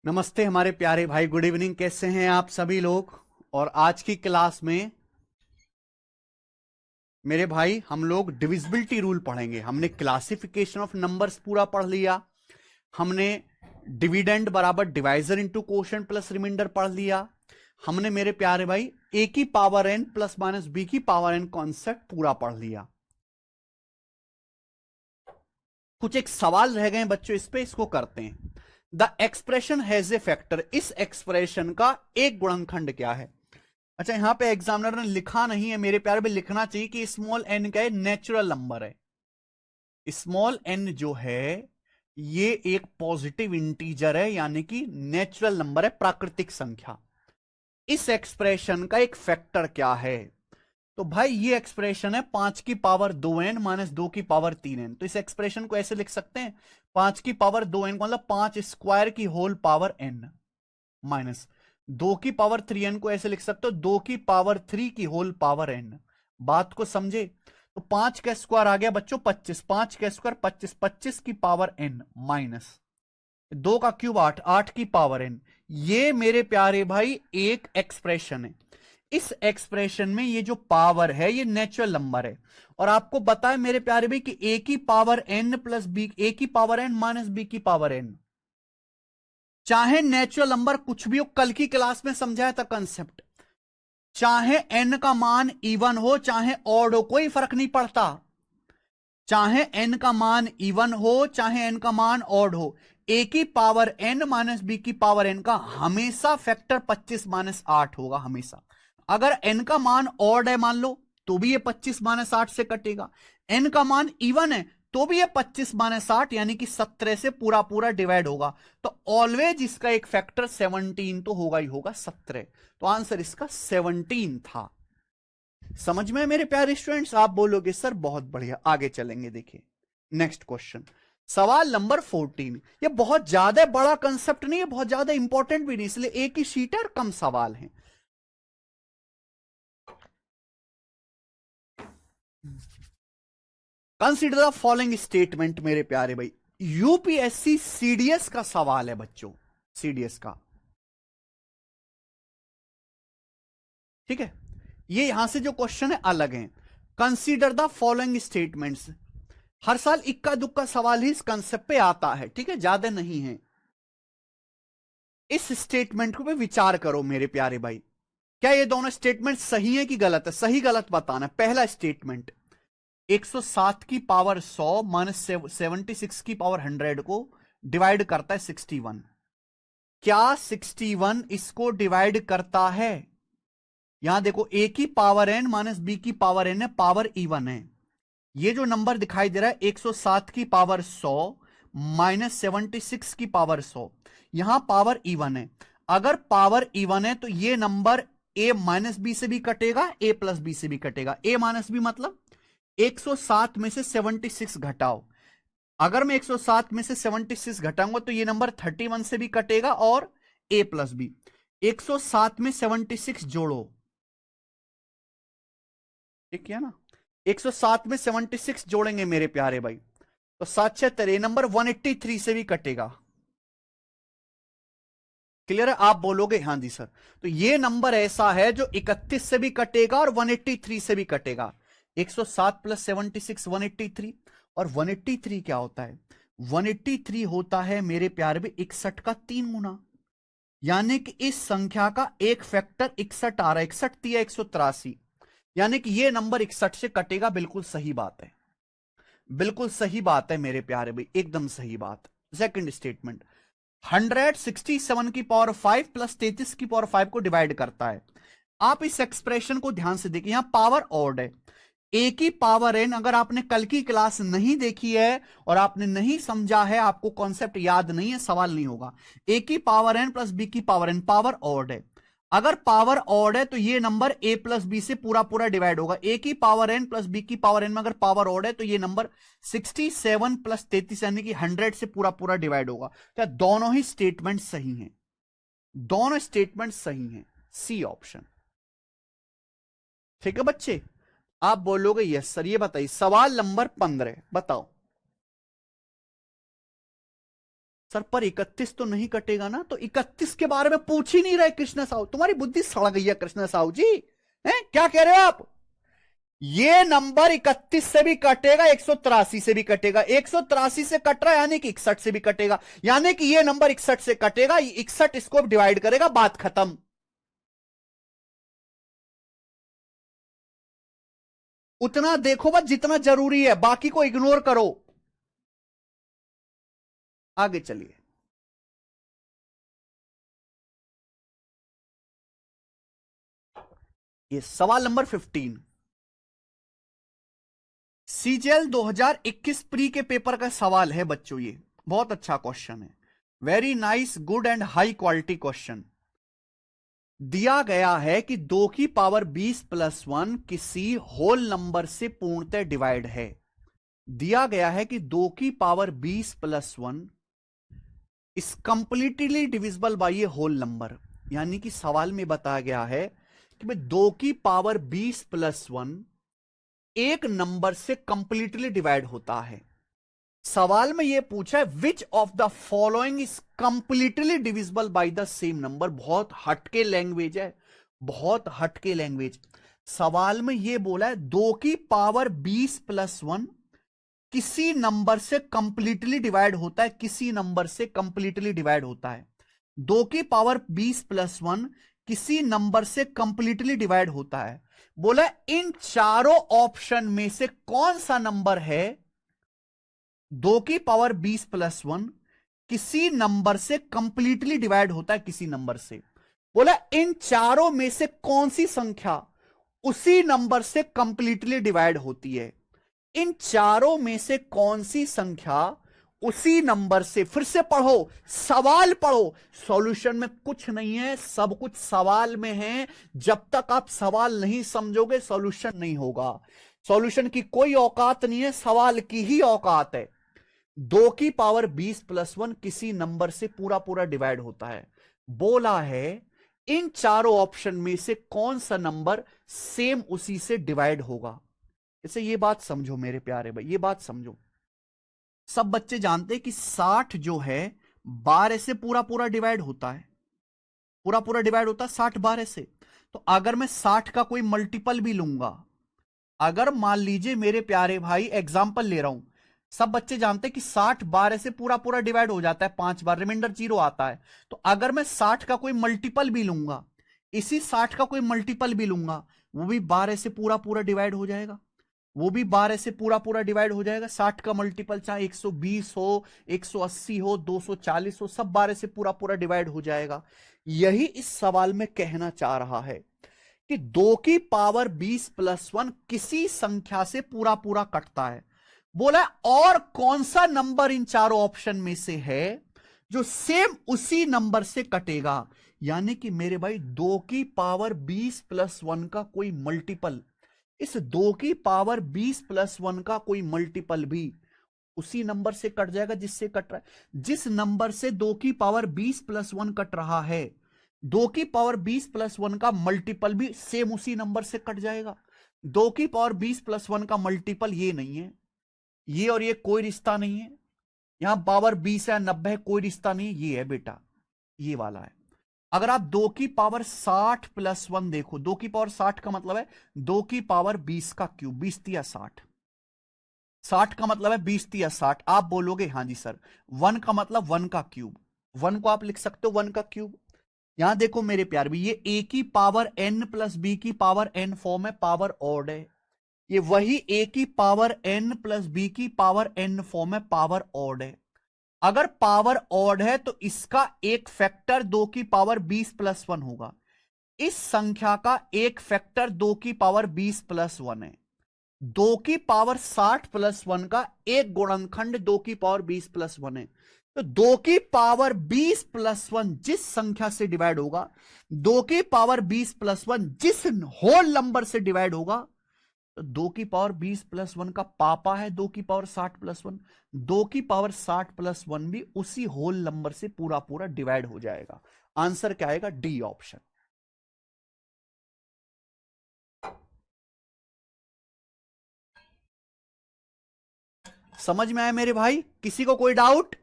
नमस्ते हमारे प्यारे भाई, गुड इवनिंग। कैसे हैं आप सभी लोग? और आज की क्लास में मेरे भाई हम लोग डिविजिबिलिटी रूल पढ़ेंगे। हमने क्लासिफिकेशन ऑफ नंबर्स पूरा पढ़ लिया, हमने डिविडेंड बराबर divisor into quotient plus remainder पढ़ लिया, हमने मेरे प्यारे भाई ए की power n plus minus b की पावर एन कॉन्सेप्ट पूरा पढ़ लिया। कुछ एक सवाल रह गए बच्चों, इस पे इसको करते हैं। The expression has a factor, इस एक्सप्रेशन का एक गुणनखंड क्या है? अच्छा, यहां पे एग्जामिनर ने लिखा नहीं है मेरे प्यारे, में लिखना चाहिए कि स्मॉल एन का नेचुरल नंबर है। स्मॉल एन जो है ये एक पॉजिटिव इंटीजर है, यानी कि नेचुरल नंबर है, प्राकृतिक संख्या। इस एक्सप्रेशन का एक फैक्टर क्या है? तो भाई ये एक्सप्रेशन है 5 की पावर 2n माइनस 2 की पावर 3n। तो इस एक्सप्रेशन को ऐसे लिख सकते हैं, 5 की पावर 2n को मतलब 5 स्क्वायर की होल पावर n माइनस 2 की पावर 3n को ऐसे लिख सकते हो 2 की पावर 3 की होल पावर n। बात को समझे? तो 5 का स्क्वायर आ गया बच्चों 25, 5 का स्क्वायर 25, 25 की पावर n माइनस 2 का क्यूब 8, 8 की पावर n। ये मेरे प्यारे भाई एक एक्सप्रेशन है। इस एक्सप्रेशन में ये जो पावर है ये नेचुरल नंबर है। और आपको बताए मेरे प्यारे भाई कि ए की पावर n प्लस बी, ए की पावर n माइनस बी की पावर n, चाहे नेचुरल नंबर कुछ भी हो, कल की क्लास में समझाया था कंसेप्ट। चाहे n का मान इवन हो चाहे ऑड हो, कोई फर्क नहीं पड़ता। चाहे n का मान इवन हो चाहे n का मान ऑड हो, a की पावर n माइनस बी की पावर n का हमेशा फैक्टर 25 माइनस 8 होगा, हमेशा। अगर n का मान ऑड है मान लो, तो भी ये 25 माइनस 8 से कटेगा। n का मान इवन है तो भी ये 25 माइनस 8 यानी कि 17 से पूरा पूरा डिवाइड होगा। तो ऑलवेज इसका एक फैक्टर 17 तो होगा ही होगा, 17। तो आंसर इसका 17 था। समझ में मेरे प्यारे स्टूडेंट्स? आप बोलोगे सर बहुत बढ़िया। आगे चलेंगे, देखिए नेक्स्ट क्वेश्चन, सवाल नंबर 14। ये बहुत ज्यादा बड़ा कंसेप्ट नहीं है, बहुत ज्यादा इंपॉर्टेंट भी नहीं, इसलिए एक ही शीट है और कम सवाल हैं। कंसीडर द फॉलोइंग स्टेटमेंट मेरे प्यारे भाई। यूपीएससी सीडीएस का सवाल है बच्चों, सीडीएस का, ठीक है। ये यहां से जो क्वेश्चन है अलग है। कंसीडर द फॉलोइंग स्टेटमेंट्स, हर साल इक्का दुक्का सवाल ही इस कंसेप्ट पे आता है, ठीक है, ज्यादा नहीं है। इस स्टेटमेंट को पे विचार करो मेरे प्यारे भाई। क्या ये दोनों स्टेटमेंट सही है कि गलत है? सही गलत बताना। पहला स्टेटमेंट, 107 की पावर 100 माइनस 76 की पावर 100 को डिवाइड करता है 61। क्या 61 इसको डिवाइड करता है? यहां देखो, ए की पावर एन माइनस बी की पावर एन है, पावर इवन है। ये जो नंबर दिखाई दे रहा है 107 की पावर 100 माइनस 76 की पावर 100, यहां पावर इवन है। अगर पावर इवन है तो ये नंबर ए माइनस बी से भी कटेगा, ए प्लस बी से भी कटेगा। ए माइनस बी मतलब 107 में से 76 घटाओ। अगर मैं 107 में से 76 घटाऊंगा तो ये नंबर 31 से भी कटेगा और ए प्लस बी। 107 में 76 जोड़ो, ठीक है ना? 107 में 76 जोड़ेंगे मेरे प्यारे भाई, तो 7 नंबर 183 से भी कटेगा। क्लियर है? आप बोलोगे हाँ जी सर। तो ये नंबर ऐसा है जो 31 से भी कटेगा और 183 से भी कटेगा। 107 प्लस 76 183, और 183 क्या होता है? 183 होता है मेरे प्यारे भी 61 का 3 गुना, यानी कि इस संख्या का एक फैक्टर 61 आ रहा है। 61 तिया 183, यानी कि ये नंबर 61 से कटेगा। बिल्कुल सही बात है, बिल्कुल सही बात है मेरे प्यारे भाई, एकदम सही बात। सेकंड स्टेटमेंट, 167 की पावर 5 प्लस 33 की पावर 5 को डिवाइड करता है। आप इस एक्सप्रेशन को ध्यान से देखिए, यहां पावर ऑड है। ए की पावर एन, अगर आपने कल की क्लास नहीं देखी है और आपने नहीं समझा है, आपको कॉन्सेप्ट याद नहीं है, सवाल नहीं होगा। ए की पावर एन प्लस बी की पावर एन, पावर ऑड है। अगर पावर ऑड है तो ये नंबर ए प्लस बी से पूरा पूरा डिवाइड होगा। ए की पावर एन प्लस बी की पावर एन में अगर पावर ऑड है तो ये नंबर 67 प्लस 33 यानी कि 100 से पूरा पूरा डिवाइड होगा। क्या दोनों ही स्टेटमेंट सही हैं? दोनों स्टेटमेंट सही हैं, सी ऑप्शन। ठीक है बच्चे, आप बोलोगे यस सर। ये बताइए सवाल नंबर 15 बताओ। सर पर 31 तो नहीं कटेगा ना, तो 31 के बारे में पूछ ही नहीं रहे कृष्ण साहू। तुम्हारी बुद्धि सड़ गई है कृष्ण साहू जी, हैं क्या कह रहे हो आप? ये नंबर 31 से भी कटेगा, 183 से भी कटेगा, 183 से कट रहा है यानी कि 61 से भी कटेगा, यानी कि ये नंबर 61 से कटेगा, 61 इसको डिवाइड करेगा, बात खत्म। उतना देखो बस जितना जरूरी है, बाकी को इग्नोर करो। आगे चलिए। ये सवाल नंबर 15, सीजीएल 2021 प्री के पेपर का सवाल है बच्चों। ये बहुत अच्छा क्वेश्चन है, very nice, good and high quality question. दिया गया है कि 2 की पावर 20 प्लस 1 किसी होल नंबर से पूर्णतः डिवाइड है। दिया गया है कि 2 की पावर 20 प्लस 1 इस completely divisible by a whole number, यानी कि सवाल में बताया गया है कि भाई 2 की पावर 20 प्लस 1 एक नंबर से कंप्लीटली डिवाइड होता है। सवाल में यह पूछा है which of the following is completely divisible by the same number. बहुत हटके लैंग्वेज है, बहुत हटके लैंग्वेज। सवाल में यह बोला है 2 की पावर 20 प्लस 1 किसी नंबर से कंप्लीटली डिवाइड होता है, किसी नंबर से कंप्लीटली डिवाइड होता है। 2 की पावर 20 प्लस 1 किसी नंबर से कंप्लीटली डिवाइड होता है। बोला इन चारों ऑप्शन में से कौन सा नंबर है 2 की पावर 20 प्लस 1 किसी नंबर से कंप्लीटली डिवाइड होता है, किसी नंबर से। बोला इन चारों में से कौन सी संख्या उसी नंबर से कंप्लीटली डिवाइड होती है। इन चारों में से कौन सी संख्या उसी नंबर से, फिर से पढ़ो, सवाल पढ़ो, सॉल्यूशन में कुछ नहीं है, सब कुछ सवाल में है। जब तक आप सवाल नहीं समझोगे सॉल्यूशन नहीं होगा। सॉल्यूशन की कोई औकात नहीं है, सवाल की ही औकात है। 2 की पावर 20 प्लस 1 किसी नंबर से पूरा पूरा डिवाइड होता है। बोला है इन चारों ऑप्शन में से कौन सा नंबर सेम उसी से डिवाइड होगा। इसे ये बात समझो मेरे प्यारे भाई, ये बात समझो। सब बच्चे जानते हैं कि 60 जो है 12 से पूरा पूरा डिवाइड होता है, पूरा पूरा डिवाइड होता है 60 12 से। तो अगर मैं 60 का कोई मल्टीपल भी लूंगा, अगर मान लीजिए मेरे प्यारे भाई एग्जाम्पल ले रहा हूं, सब बच्चे जानते हैं कि 60 12 से पूरा पूरा डिवाइड हो जाता है 5 बार, रिमाइंडर 0 आता है। तो अगर मैं 60 का कोई मल्टीपल भी लूंगा, इसी 60 का कोई मल्टीपल भी लूंगा, वो भी 12 से पूरा पूरा डिवाइड हो जाएगा, वो भी 12 से पूरा पूरा डिवाइड हो जाएगा। 60 का मल्टीपल चाहे 120 हो, 180 हो, 240 हो, सब 12 से पूरा पूरा डिवाइड हो जाएगा। यही इस सवाल में कहना चाह रहा है कि 2 की पावर 20 प्लस 1 किसी संख्या से पूरा पूरा कटता है। बोला और कौन सा नंबर इन चारों ऑप्शन में से है जो सेम उसी नंबर से कटेगा। यानी कि मेरे भाई 2 की पावर 20 प्लस 1 का कोई मल्टीपल, इस 2 की पावर 20 प्लस 1 का कोई मल्टीपल भी उसी नंबर से कट जाएगा जिससे कट रहा है। जिस नंबर से 2 की पावर 20 प्लस 1 कट रहा है, 2 की पावर 20 प्लस 1 का मल्टीपल भी सेम उसी नंबर से कट जाएगा। 2 की पावर 20 प्लस 1 का मल्टीपल ये नहीं है, ये और ये कोई रिश्ता नहीं है। यहां पावर 20 है 90 है, कोई रिश्ता नहीं है, ये है बेटा, ये वाला है। अगर आप 2 की पावर 60 प्लस 1 देखो, 2 की पावर 60 का मतलब है 2 की पावर 20 का क्यूब, 20 तिया 60, 60 का मतलब है 20 तिया 60। आप बोलोगे हाँ जी सर, 1 का मतलब 1 का क्यूब, 1 को आप लिख सकते हो 1 का क्यूब। यहां देखो मेरे प्यार भी, ये ए की पावर एन प्लस बी की पावर एन फॉर्म है, पावर ऑड है। ये वही ए की पावर एन प्लस बी की पावर एन फॉर्म है, पावर ऑड है। अगर पावर ऑड है तो इसका एक फैक्टर 2 की पावर 20 प्लस 1 होगा। इस संख्या का एक फैक्टर 2 की पावर 20 प्लस 1 है। 2 की पावर 60 प्लस 1 का एक गुणनखंड 2 की पावर 20 प्लस 1 है। तो 2 की पावर 20 प्लस 1 जिस संख्या से डिवाइड होगा, 2 की पावर 20 प्लस 1 जिस होल नंबर से डिवाइड होगा, तो 2 की पावर 20 प्लस 1 का पापा है 2 की पावर 60 प्लस 1, 2 की पावर 60 प्लस 1 भी उसी होल नंबर से पूरा पूरा डिवाइड हो जाएगा। आंसर क्या आएगा? D option. समझ में आया मेरे भाई? किसी को कोई डाउट?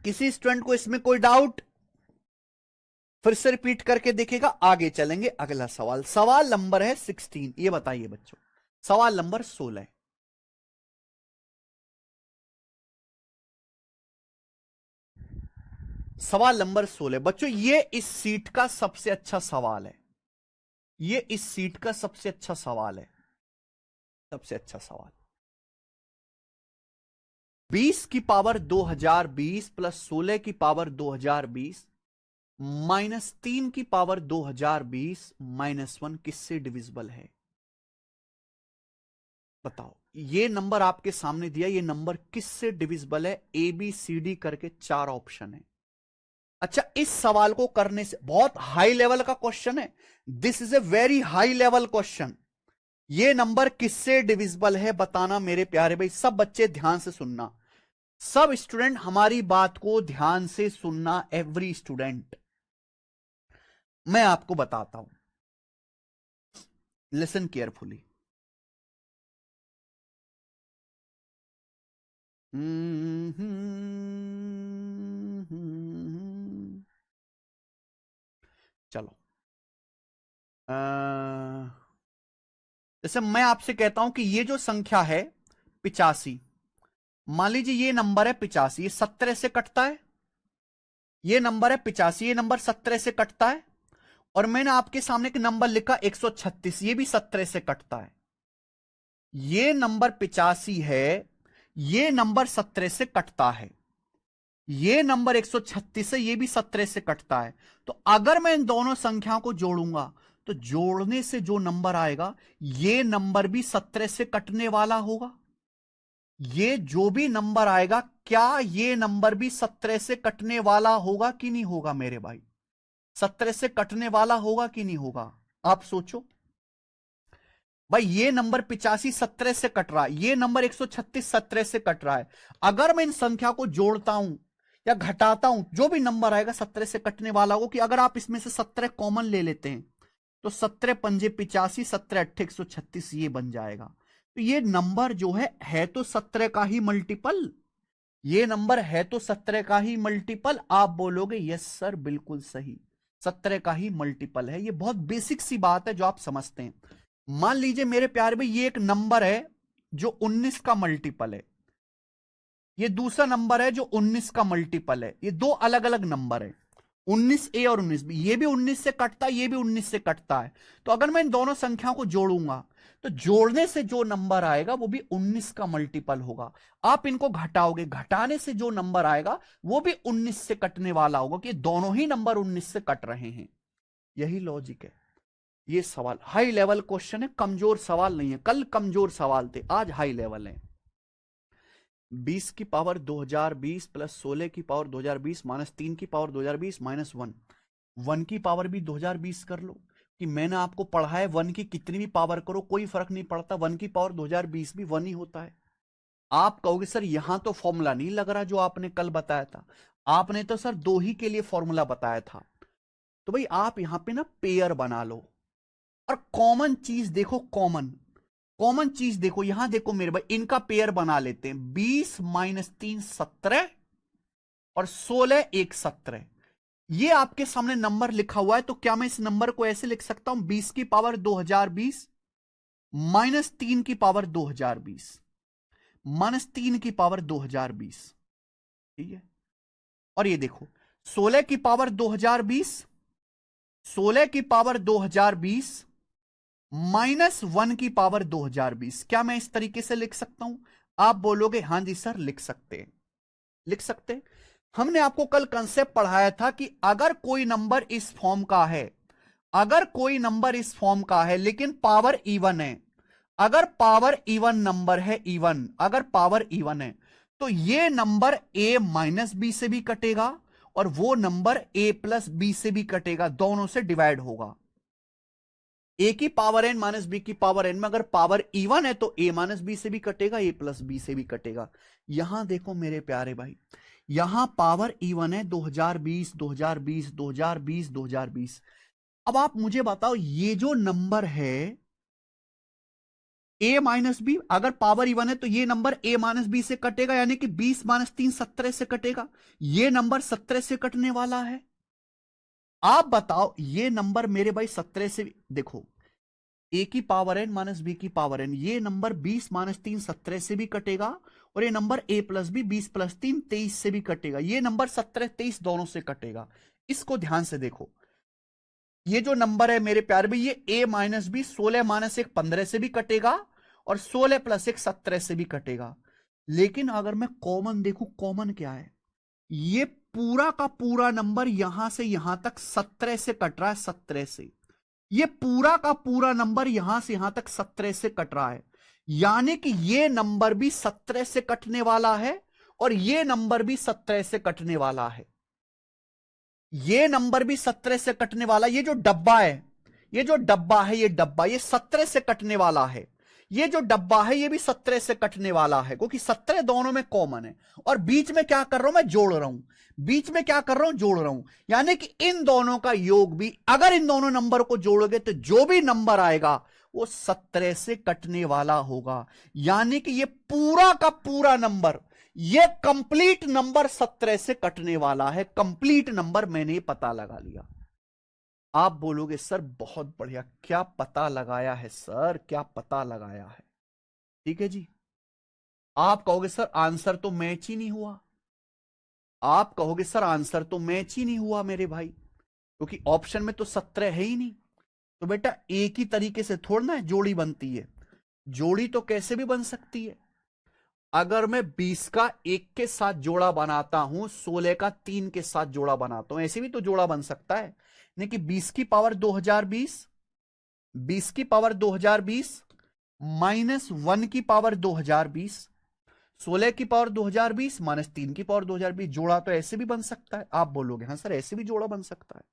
किसी स्टूडेंट को इसमें कोई डाउट? फिर से रिपीट करके देखेगा, आगे चलेंगे। अगला सवाल, सवाल नंबर है 16। ये बताइए बच्चों, सवाल नंबर 16। सवाल नंबर 16 बच्चों, ये इस सीट का सबसे अच्छा सवाल है। ये इस सीट का सबसे अच्छा सवाल है। सबसे अच्छा सवाल। 20 की पावर 2020 प्लस 16 की पावर 2020 माइनस 3 की पावर 2020 माइनस 1 किससे डिविजिबल है? बताओ। ये नंबर आपके सामने दिया, ये नंबर किससे डिविजिबल है? ए बी सी डी करके 4 ऑप्शन है। अच्छा, इस सवाल को करने से, बहुत हाई लेवल का क्वेश्चन है। This is a very high level question. ये नंबर किससे डिविजिबल है बताना मेरे प्यारे भाई। सब बच्चे ध्यान से सुनना, सब स्टूडेंट हमारी बात को ध्यान से सुनना, एवरी स्टूडेंट। मैं आपको बताता हूं, लिसन केयरफुली। चलो, जैसे मैं आपसे कहता हूं कि ये जो संख्या है 85, मान लीजिए ये नंबर है 85, ये 17 से कटता है। ये नंबर है 85, ये नंबर 17 से कटता है। और मैंने आपके सामने एक नंबर लिखा 136, ये भी 17 से कटता है। ये नंबर 85 है, ये नंबर 17 से कटता है। ये नंबर 136 है, ये भी 17 से कटता है। तो अगर मैं इन दोनों संख्याओं को जोड़ूंगा तो जोड़ने से जो नंबर आएगा, ये नंबर भी 17 से कटने वाला होगा। ये जो भी नंबर आएगा, क्या ये नंबर भी 17 से कटने वाला होगा कि नहीं होगा मेरे भाई? 17 से कटने वाला होगा कि नहीं होगा? आप सोचो भाई। ये नंबर 85 17 से कट रहा है, ये नंबर 136 17 से कट रहा है। अगर मैं इन संख्या को जोड़ता हूं या घटाता हूं, जो भी नंबर आएगा 17 से कटने वाला होगा। कि अगर आप इसमें से 17 कॉमन ले लेते हैं तो 17 पंजे 85, 17 अट्ठे 136, ये बन जाएगा। तो ये नंबर जो है तो 17 का ही मल्टीपल। ये नंबर है तो 17 का ही मल्टीपल। आप बोलोगे यस सर, बिल्कुल सही, 17 का ही मल्टीपल है। ये बहुत बेसिक सी बात है जो आप समझते हैं। मान लीजिए मेरे प्यारे भाई, ये एक नंबर है जो 19 का मल्टीपल है। ये दूसरा नंबर है जो 19 का मल्टीपल है। ये दो अलग अलग नंबर है, 19A और 19B। ये भी 19 से कटता है, ये भी 19 से कटता है। तो अगर मैं इन दोनों संख्याओं को जोड़ूंगा तो जोड़ने से जो नंबर आएगा वो भी 19 का मल्टीपल होगा। आप इनको घटाओगे, घटाने से जो नंबर आएगा वो भी 19 से कटने वाला होगा। कि दोनों ही नंबर 19 से कट रहे हैं। यही लॉजिक है। ये सवाल हाई लेवल क्वेश्चन है, कमजोर सवाल नहीं है। कल कमजोर सवाल थे, आज हाई लेवल है। 20 की पावर 2020 प्लस 16 की पावर 2020 माइनस 3 की पावर 2020 माइनस 1। 1 की पावर भी 2020 कर लो। कि मैंने आपको पढ़ा है 1 की कितनी भी पावर करो कोई फर्क नहीं पड़ता, 1 की पावर 2020 भी 1 ही होता है। आप कहोगे सर यहां तो फॉर्मूला नहीं लग रहा जो आपने कल बताया था। आपने तो सर 2 ही के लिए फॉर्मूला बताया था। तो भाई आप यहां पे ना पेयर बना लो और कॉमन चीज देखो। कॉमन कॉमन चीज देखो, यहां देखो मेरे भाई, इनका पेयर बना लेते हैं। 20 माइनस 3 17 और 16 1 17। ये आपके सामने नंबर लिखा हुआ है। तो क्या मैं इस नंबर को ऐसे लिख सकता हूं, 20 की पावर 2020 माइनस 3 की पावर 2020 माइनस 3 की पावर 2020। ठीक है। और ये देखो 16 की पावर 2020, 16 की पावर 2020 माइनस 1 की पावर 2020। क्या मैं इस तरीके से लिख सकता हूं? आप बोलोगे हां जी सर, लिख सकते हैं, लिख सकते हैं। हमने आपको कल कंसेप्ट पढ़ाया था कि अगर कोई नंबर इस फॉर्म का है, अगर कोई नंबर इस फॉर्म का है लेकिन पावर इवन है, अगर पावर इवन नंबर है, इवन, अगर पावर इवन है, तो ये नंबर a माइनस बी से भी कटेगा और वो नंबर a प्लस बी से भी कटेगा, दोनों से डिवाइड होगा। a की पावर n माइनस बी की पावर n में अगर पावर इवन है तो a माइनस बी से भी कटेगा, a प्लस बी से भी कटेगा। यहां देखो मेरे प्यारे भाई, यहां पावर इवन है 2020 2020 2020 2020। अब आप मुझे बताओ, ये जो नंबर है a माइनस बी, अगर पावर इवन है तो ये नंबर a माइनस बी से कटेगा, यानी कि 20 माइनस 3 17 से कटेगा। ये नंबर 17 से कटने वाला है। आप बताओ ये नंबर मेरे भाई 17 से, देखो a की पावर n माइनस बी की पावर n, ये नंबर 20 माइनस 3 17 से भी कटेगा, और ये नंबर a प्लस बी 20 प्लस 3 23 से भी कटेगा। ये नंबर 17 23 दोनों से कटेगा। इसको ध्यान से देखो, ये जो नंबर है मेरे प्यार भी, ये a माइनस बी 16 माइनस 1 15 से भी कटेगा, और 16 प्लस 1 17 से भी कटेगा। लेकिन अगर मैं कॉमन देखूं, कॉमन क्या है, ये पूरा का पूरा नंबर यहां से यहां तक 17 से कट रहा है, 17 से। ये पूरा का पूरा नंबर यहां से यहां तक 17 से कट रहा है, यानी कि ये नंबर भी 17 से कटने वाला है, और ये नंबर भी 17 से कटने वाला है। ये नंबर भी 17 से कटने वाला। ये जो डब्बा है, ये जो डब्बा है, ये डब्बा ये 17 से कटने वाला है। ये जो डब्बा है ये भी 17 से कटने वाला है, क्योंकि 17 दोनों में कॉमन है। और बीच में क्या कर रहा हूं मैं, जोड़ रहा हूं। बीच में क्या कर रहा हूं, जोड़ रहा हूं। यानी कि इन दोनों का योग भी, अगर इन दोनों नंबर को जोड़ोगे तो जो भी नंबर आएगा वो 17 से कटने वाला होगा। यानी कि ये पूरा का पूरा नंबर, ये कंप्लीट नंबर 17 से कटने वाला है। कंप्लीट नंबर मैंने पता लगा लिया। आप बोलोगे सर बहुत बढ़िया, क्या पता लगाया है सर, क्या पता लगाया है। ठीक है जी। आप कहोगे सर आंसर तो मैच ही नहीं हुआ। आप कहोगे सर आंसर तो मैच ही नहीं हुआ मेरे भाई, क्योंकि ऑप्शन में तो 17 है ही नहीं। तो बेटा एक ही तरीके से थोड़ा ना जोड़ी बनती है। जोड़ी तो कैसे भी बन सकती है। अगर मैं 20 का 1 के साथ जोड़ा बनाता हूं, 16 का 3 के साथ जोड़ा बनाता हूं, ऐसे भी तो जोड़ा बन सकता है। नहीं कि 20 की पावर 2020, 20 की पावर 2020 माइनस 1 की पावर 2020, 16 की पावर 2020 माइनस 3 की पावर 2020, जोड़ा तो ऐसे भी बन सकता है। आप बोलोगे हाँ सर ऐसे भी जोड़ा बन सकता है।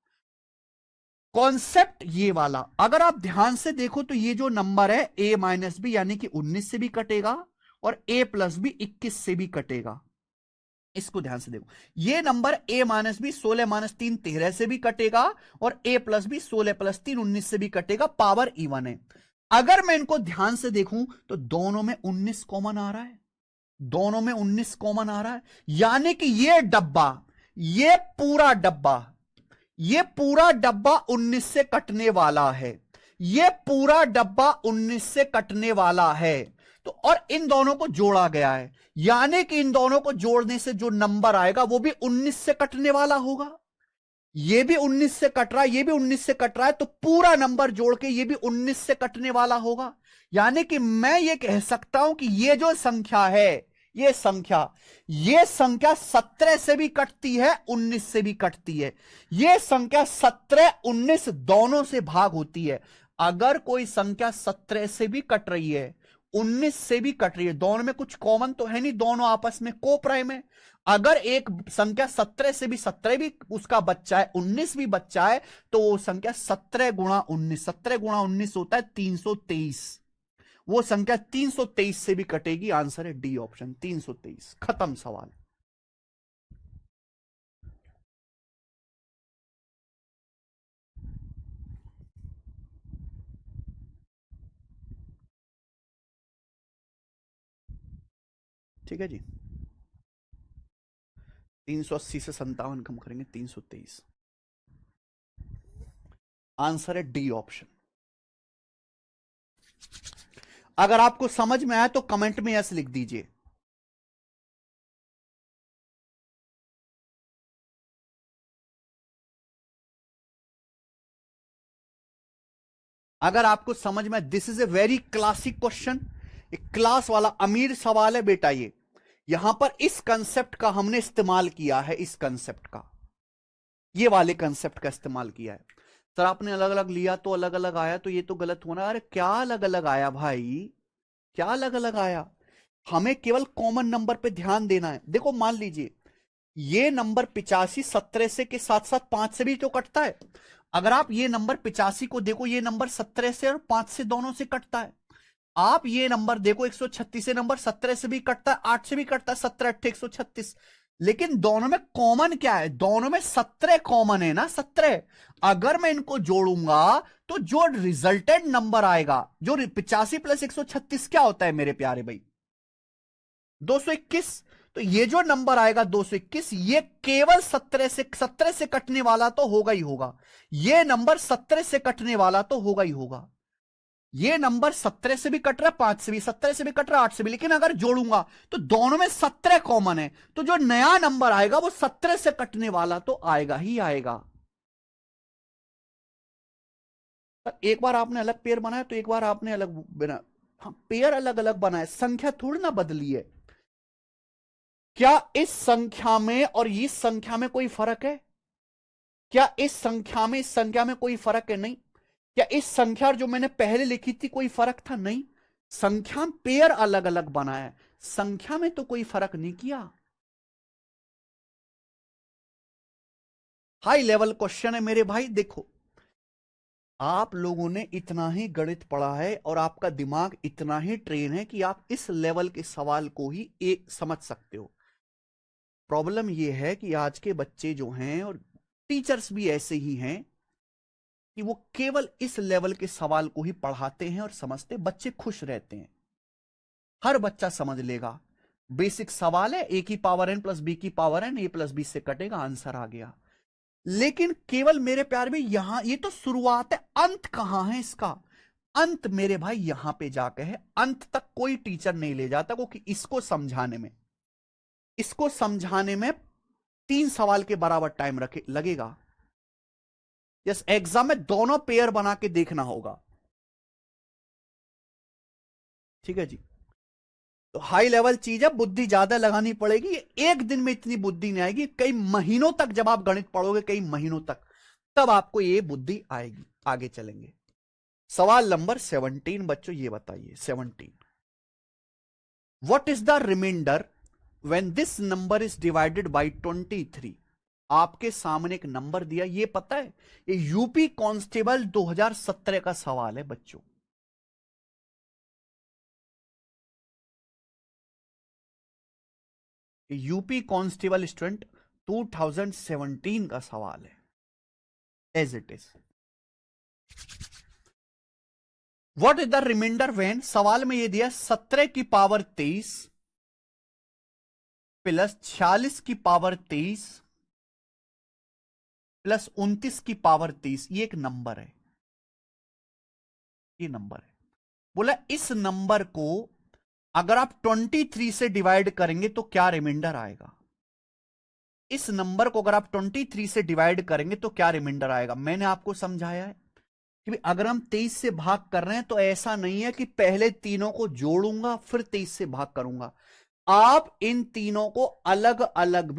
कॉन्सेप्ट ये वाला अगर आप ध्यान से देखो तो ये जो नंबर है a माइनस बी, यानी कि 19 से भी कटेगा, और a प्लस बी 21 से भी कटेगा। इसको ध्यान से देखो, ये नंबर a माइनस बी 16 माइनस 3 13 से भी कटेगा, और a प्लस बी 16 प्लस 3 19 से भी कटेगा। पावर इवन है। अगर मैं इनको ध्यान से देखूं तो दोनों में 19 कॉमन आ रहा है, दोनों में 19 कॉमन आ रहा है। यानी कि ये डब्बा, ये पूरा डब्बा, ये पूरा डब्बा 19 से कटने वाला है। ये पूरा डब्बा 19 से कटने वाला है। तो और इन दोनों को जोड़ा गया है, यानी कि इन दोनों को जोड़ने से जो नंबर आएगा वो भी 19 से कटने वाला होगा। ये भी 19 से कट रहा है, ये भी 19 से कट रहा है, तो पूरा नंबर जोड़ के ये भी 19 से कटने वाला होगा। यानी कि मैं ये कह सकता हूं कि ये जो संख्या है, ये संख्या 17 से भी कटती है, 19 से भी कटती है। ये संख्या 17 19 दोनों से भाग होती है। अगर कोई संख्या 17 से भी कट रही है, 19 से भी कट रही है, दोनों में कुछ कॉमन तो है नहीं, दोनों आपस में को प्राइम है। अगर एक संख्या 17 से भी 17 भी उसका बच्चा है, 19 भी बच्चा है, तो वो संख्या 17 गुणा 19, 17 गुणा 19 होता है 323। वो संख्या 323 से भी कटेगी। आंसर है डी ऑप्शन 323। खत्म सवाल। ठीक है जी। 380 से 57 कम करेंगे 323। आंसर है डी ऑप्शन। अगर आपको समझ में आया तो कमेंट में यस लिख दीजिए। अगर आपको समझ में, this is a very classic question, एक क्लास वाला अमीर सवाल है बेटा। ये यहां पर इस कंसेप्ट का हमने इस्तेमाल किया है, इस कंसेप्ट का, ये वाले कंसेप्ट का इस्तेमाल किया है। सर आपने अलग अलग लिया तो अलग अलग आया, तो ये तो गलत होना। अरे क्या अलग अलग आया भाई, क्या अलग अलग आया। हमें केवल कॉमन नंबर पे ध्यान देना है। देखो मान लीजिए ये नंबर 85 17 से के साथ साथ 5 से भी तो कटता है। अगर आप ये नंबर 85 को देखो, ये नंबर 17 से और 5 से दोनों से कटता है। आप ये नंबर देखो 136 से, नंबर 17 से भी कटता है, 8 से भी कटता है, 17 8 136। लेकिन दोनों में कॉमन क्या है? दोनों में 17 कॉमन है ना, 17। अगर मैं इनको जोड़ूंगा तो जो रिजल्टेंट नंबर आएगा, जो 85 प्लस 136 क्या होता है मेरे प्यारे भाई? 221। तो ये जो नंबर आएगा 221, ये केवल 17 से कटने वाला तो होगा ही होगा। ये नंबर 17 से कटने वाला तो होगा ही होगा। ये नंबर 17 से भी कट रहा है, 5 से भी, 17 से भी कट रहा है, 8 से भी। लेकिन अगर जोड़ूंगा तो दोनों में 17 कॉमन है, तो जो नया नंबर आएगा वो 17 से कटने वाला तो आएगा ही आएगा। एक बार आपने अलग पेयर बनाया तो एक बार आपने अलग बना। हाँ, पेयर अलग अलग बनाए, संख्या थोड़ी ना बदली है। क्या इस संख्या में और इस संख्या में कोई फर्क है? क्या इस संख्या में इस संख्या में कोई फर्क है? नहीं। क्या इस संख्या जो मैंने पहले लिखी थी कोई फर्क था? नहीं। संख्या पेयर अलग अलग बनाया है, संख्या में तो कोई फर्क नहीं किया। हाई लेवल क्वेश्चन है मेरे भाई। देखो, आप लोगों ने इतना ही गणित पढ़ा है और आपका दिमाग इतना ही ट्रेन है कि आप इस लेवल के सवाल को ही एक समझ सकते हो। प्रॉब्लम यह है कि आज के बच्चे जो हैं, और टीचर्स भी ऐसे ही हैं, कि वो केवल इस लेवल के सवाल को ही पढ़ाते हैं और समझते, बच्चे खुश रहते हैं। हर बच्चा समझ लेगा, बेसिक सवाल है, ए की पावर एन प्लस बी की पावर एन, ए प्लस बी से कटेगा, आंसर आ गया। लेकिन केवल मेरे प्यार में यहां ये तो शुरुआत है, अंत कहां है इसका? अंत मेरे भाई यहां पे जाके है। अंत तक कोई टीचर नहीं ले जाता, क्योंकि इसको समझाने में 3 सवाल के बराबर टाइम लगेगा। यस, एग्जाम में दोनों पेयर बना के देखना होगा। ठीक है जी। तो हाई लेवल चीज है, बुद्धि ज्यादा लगानी पड़ेगी। एक दिन में इतनी बुद्धि नहीं आएगी, कई महीनों तक जब आप गणित पढ़ोगे, कई महीनों तक, तब आपको ये बुद्धि आएगी। आगे चलेंगे। सवाल नंबर 17 बच्चों, ये बताइए 17, what is the remainder when this number is divided by 23? आपके सामने एक नंबर दिया, ये पता है, ये यूपी कांस्टेबल 2017 का सवाल है बच्चों। यूपी कांस्टेबल स्टूडेंट 2017 का सवाल है, as it is. What is the remainder when, सवाल में ये दिया 17 की पावर 23 प्लस 46 की पावर 23 प्लस 29 की पावर 30। ये एक नंबर है, ये नंबर है। बोला इस नंबर को अगर आप 23 से डिवाइड करेंगे तो क्या रिमाइंडर आएगा? इस नंबर को अगर आप 23 से डिवाइड करेंगे तो क्या रिमाइंडर आएगा? मैंने आपको समझाया है कि अगर हम 23 से भाग कर रहे हैं तो ऐसा नहीं है कि पहले तीनों को जोड़ूंगा फिर 23 से भाग करूंगा। आप इन तीनों को अलग अलग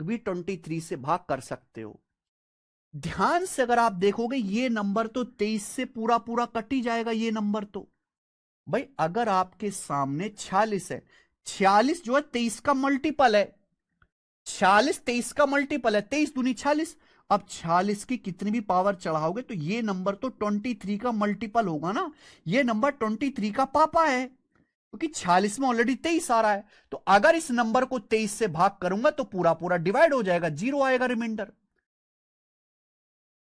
भी 23 से भाग कर सकते हो। ध्यान से अगर आप देखोगे, ये नंबर तो 23 से पूरा पूरा कट ही जाएगा। ये नंबर तो भाई, अगर आपके सामने 46 है, 46 जो है 23 का मल्टीपल है। 46 23 का मल्टीपल है, 23 दूनी 46। अब 46 की कितनी भी पावर चढ़ाओगे तो ये नंबर तो 23 का मल्टीपल होगा ना। ये नंबर 23 का पापा है, क्योंकि 46 में ऑलरेडी 23 आ रहा है। तो अगर इस नंबर को 23 से भाग करूंगा तो पूरा पूरा डिवाइड हो जाएगा, 0 आएगा रिमाइंडर।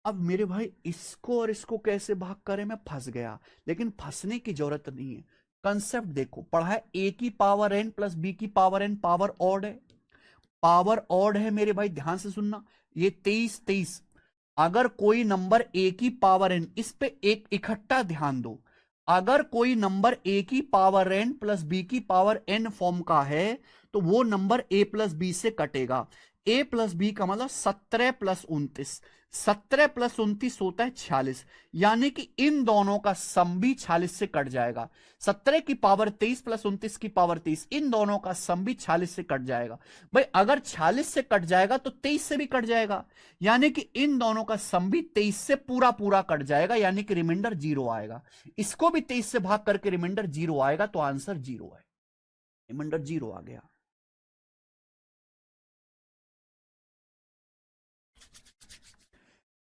अब मेरे भाई, इसको और इसको कैसे भाग करें? मैं फंस गया। लेकिन फंसने की जरूरत नहीं है। कंसेप्ट देखो, पढ़ा है ए की पावर एन प्लस बी की पावर एन, पावर ऑड है। पावर ऑड है मेरे भाई, ध्यान से सुनना। ये 23 23, अगर कोई नंबर ए की पावर एन, इस पे एक इकट्ठा ध्यान दो। अगर कोई नंबर ए की पावर एन प्लस बी की पावर एन फॉर्म का है तो वो नंबर ए प्लस बी से कटेगा। ए प्लस बी का मतलब 17 प्लस 29, 17 प्लस 29 होता है 46। यानी कि इन दोनों का सम भी 46 से कट जाएगा। 17 की पावर 23 प्लस 29 की पावर 30, इन दोनों का सम भी 46 से कट जाएगा। भाई अगर 46 से कट जाएगा तो 23 से भी कट जाएगा, यानी कि इन दोनों का सम भी 23 से पूरा पूरा कट जाएगा, यानी कि रिमाइंडर 0 आएगा। इसको भी 23 से भाग करके रिमाइंडर 0 आएगा, तो आंसर 0 है। रिमाइंडर 0 आ गया।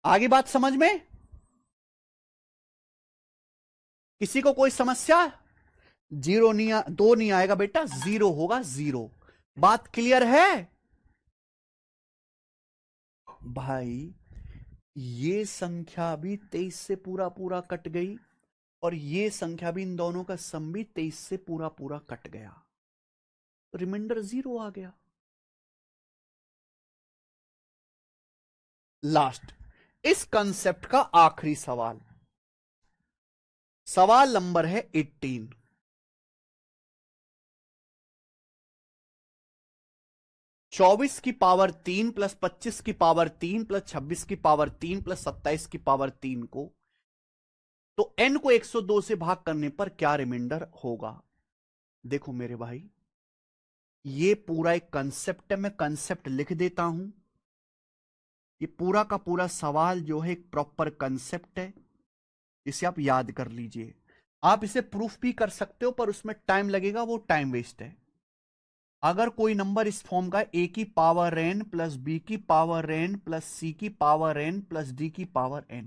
आगे बात समझ में? किसी को कोई समस्या? 0 नहीं, 2 नहीं आएगा बेटा, 0 होगा, 0। बात क्लियर है? भाई ये संख्या भी 23 से पूरा पूरा कट गई और ये संख्या भी, इन दोनों का सम भी 23 से पूरा पूरा कट गया, तो रिमाइंडर 0 आ गया। लास्ट, इस कंसेप्ट का आखिरी सवाल, सवाल नंबर है 18। 24 की पावर 3 प्लस 25 की पावर 3 प्लस 26 की पावर 3 प्लस 27 की पावर 3 को, तो n को 102 से भाग करने पर क्या रिमाइंडर होगा? देखो मेरे भाई, ये पूरा एक कंसेप्ट है, मैं कंसेप्ट लिख देता हूं। ये पूरा का पूरा सवाल जो है एक प्रॉपर कंसेप्ट है, इसे आप याद कर लीजिए। आप इसे प्रूफ भी कर सकते हो, पर उसमें टाइम लगेगा, वो टाइम वेस्ट है। अगर कोई नंबर इस फॉर्म का a की पावर n प्लस b की पावर n प्लस c की पावर n प्लस d की पावर n,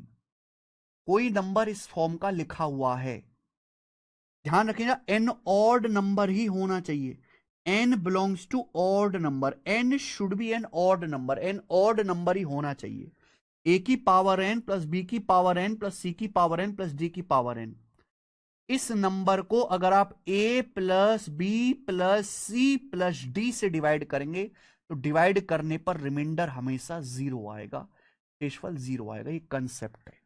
कोई नंबर इस फॉर्म का लिखा हुआ है, ध्यान रखिएगा n ऑड नंबर ही होना चाहिए। n belongs to odd number, n should be an odd number, n odd number ही होना चाहिए। a की पावर n प्लस b की पावर n प्लस c की पावर n प्लस d की पावर n, इस नंबर को अगर आप a plus B plus C plus D से डिवाइड करेंगे, तो डिवाइड करने पर रिमाइंडर हमेशा 0 आएगा, शेषफल 0 आएगा। ये कंसेप्ट है,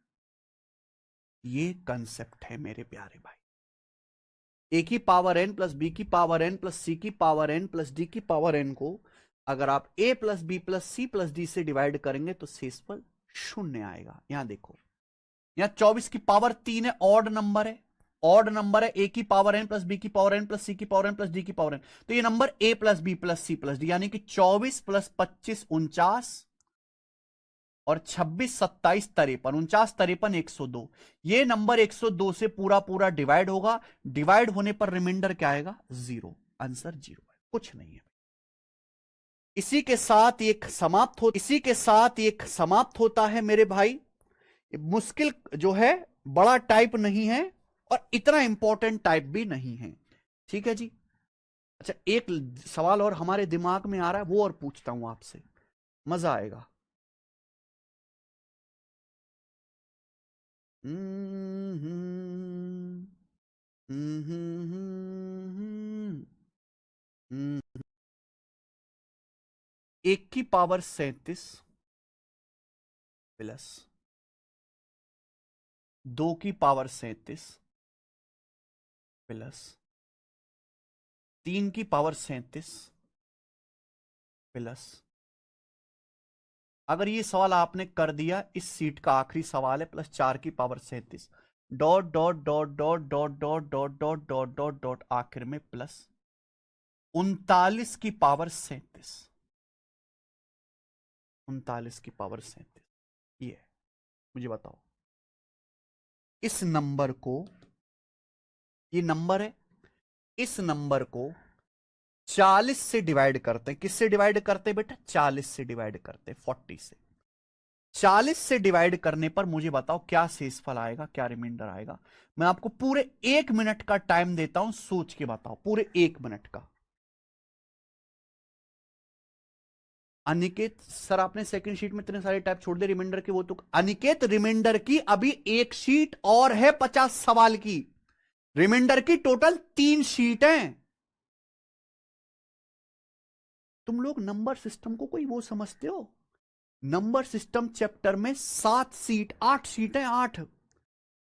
ये कंसेप्ट है मेरे प्यारे भाई। a की पावर n प्लस बी की पावर n प्लस सी की पावर n प्लस डी की पावर n को अगर आप a plus B plus C plus D से डिवाइड करेंगे, तो शेषफल 0 आएगा। यहां देखो, यहां 24 की पावर 3 है, ऑड नंबर है, ऑड नंबर है, ए की पावर एन प्लस बी की पावर एन प्लस सी की पावर एन प्लस डी की पावर एन, तो ये नंबर a plus B plus C plus d, यानी कि 24 प्लस 25 49 और 26 27 53, 49 53 102, ये नंबर 102 से पूरा पूरा डिवाइड होगा, डिवाइड होने पर रिमाइंडर क्या आएगा? 0। आंसर 0 है, कुछ नहीं है। इसी के साथ एक समाप्त होता है मेरे भाई। मुश्किल जो है, बड़ा टाइप नहीं है और इतना इंपॉर्टेंट टाइप भी नहीं है, ठीक है जी। अच्छा, एक सवाल और हमारे दिमाग में आ रहा है, वो और पूछता हूं आपसे, मजा आएगा। एक की पावर 37 प्लस 2 की पावर 37 प्लस 3 की पावर 37 प्लस, अगर ये सवाल आपने कर दिया, इस सीट का आखिरी सवाल है, प्लस 4 की power 37 dot dot dot dot dot dot dot dot dot dot dot आखिर में प्लस 39 की पावर 37, 39 की पावर 37, ये है। मुझे बताओ, इस नंबर को, ये नंबर है, इस नंबर को 40 से डिवाइड करते हैं, किससे डिवाइड करते हैं बेटा? 40 से डिवाइड करते हैं, 40 से। 40 से डिवाइड करने पर मुझे बताओ क्या शेषफल आएगा, क्या रिमाइंडर आएगा? मैं आपको पूरे 1 मिनट का टाइम देता हूं, सोच के बताओ, पूरे 1 मिनट का। अनिकेत सर, आपने सेकंड शीट में इतने सारे टाइप छोड़ दे रिमाइंडर के, वो तो अनिकेत रिमाइंडर की अभी एक शीट और है 50 सवाल की, रिमाइंडर की टोटल 3 शीट हैं। तुम लोग नंबर सिस्टम को कोई वो समझते हो? नंबर सिस्टम चैप्टर में 7 शीट, 8 शीट है, 8।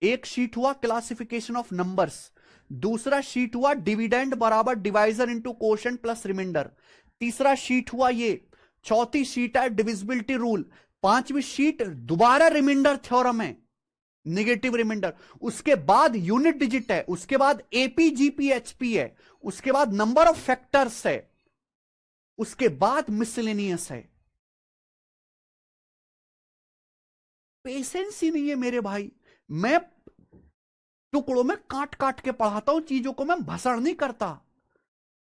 एक शीट हुआ क्लासिफिकेशन ऑफ नंबर्स, दूसरा शीट हुआ डिविडेंड बराबर divisor into quotient plus remainder, तीसरा शीट हुआ ये, चौथी शीट है डिविजिबिलिटी रूल, पांचवी शीट दोबारा रिमाइंडर थ्योरम है, निगेटिव रिमाइंडर, उसके बाद यूनिट डिजिट है, उसके बाद एपीजीपीएचपी है, उसके बाद नंबर ऑफ फैक्टर्स है, उसके बाद मिसलेनियस है। पेशेंस ही नहीं है मेरे भाई। मैं टुकड़ों में काट काट के पढ़ाता हूं चीजों को, मैं भसड़ नहीं करता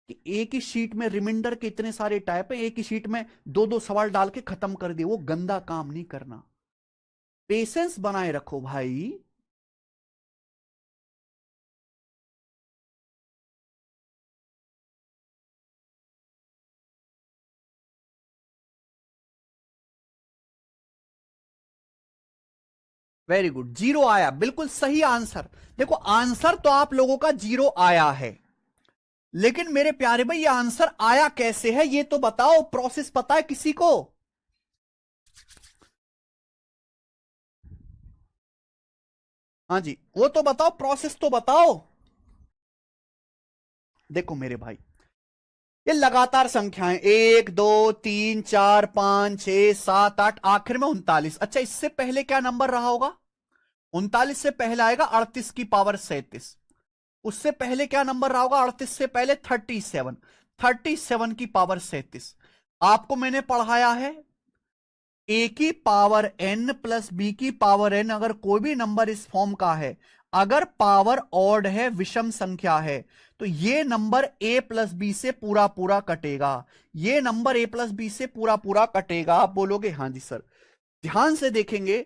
कि एक ही शीट में रिमाइंडर के इतने सारे टाइप है, एक ही शीट में दो दो सवाल डाल के खत्म कर दिए, वो गंदा काम नहीं करना। पेशेंस बनाए रखो भाई। वेरी गुड, जीरो आया, बिल्कुल सही आंसर। देखो आंसर तो आप लोगों का जीरो आया है, लेकिन मेरे प्यारे भाई ये आंसर आया कैसे है ये तो बताओ, प्रोसेस पता है किसी को? हाँ जी, वो तो बताओ, प्रोसेस तो बताओ। देखो मेरे भाई, ये लगातार संख्याएं, 1 2 3 4 5 6 7 8, आखिर में 39। अच्छा, इससे पहले क्या नंबर रहा होगा? 39 से पहले आएगा 38 की पावर 37। उससे पहले क्या नंबर रहा होगा? 38 से पहले 37, 37 की पावर 37। आपको मैंने पढ़ाया है ए की पावर एन प्लस बी की पावर एन, अगर कोई भी नंबर इस फॉर्म का है, अगर पावर ऑड है, विषम संख्या है, तो ये नंबर ए प्लस बी से पूरा पूरा कटेगा। ये नंबर ए प्लस बी से पूरा पूरा कटेगा। आप बोलोगे हाँ जी सर। ध्यान से देखेंगे,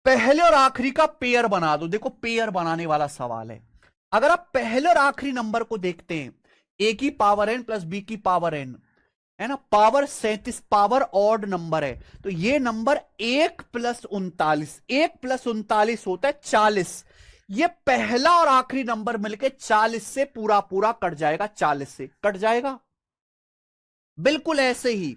पहले और आखिरी का पेयर बना दो। देखो पेयर बनाने वाला सवाल है। अगर आप पहले और आखिरी नंबर को देखते हैं, ए की पावर एन प्लस बी की पावर एन, है ना, पावर 37 पावर ऑड नंबर है, तो ये नंबर 1 + 39, 1 + 39 होता है 40। ये पहला और आखिरी नंबर मिलके 40 से पूरा पूरा कट जाएगा, 40 से कट जाएगा। बिल्कुल ऐसे ही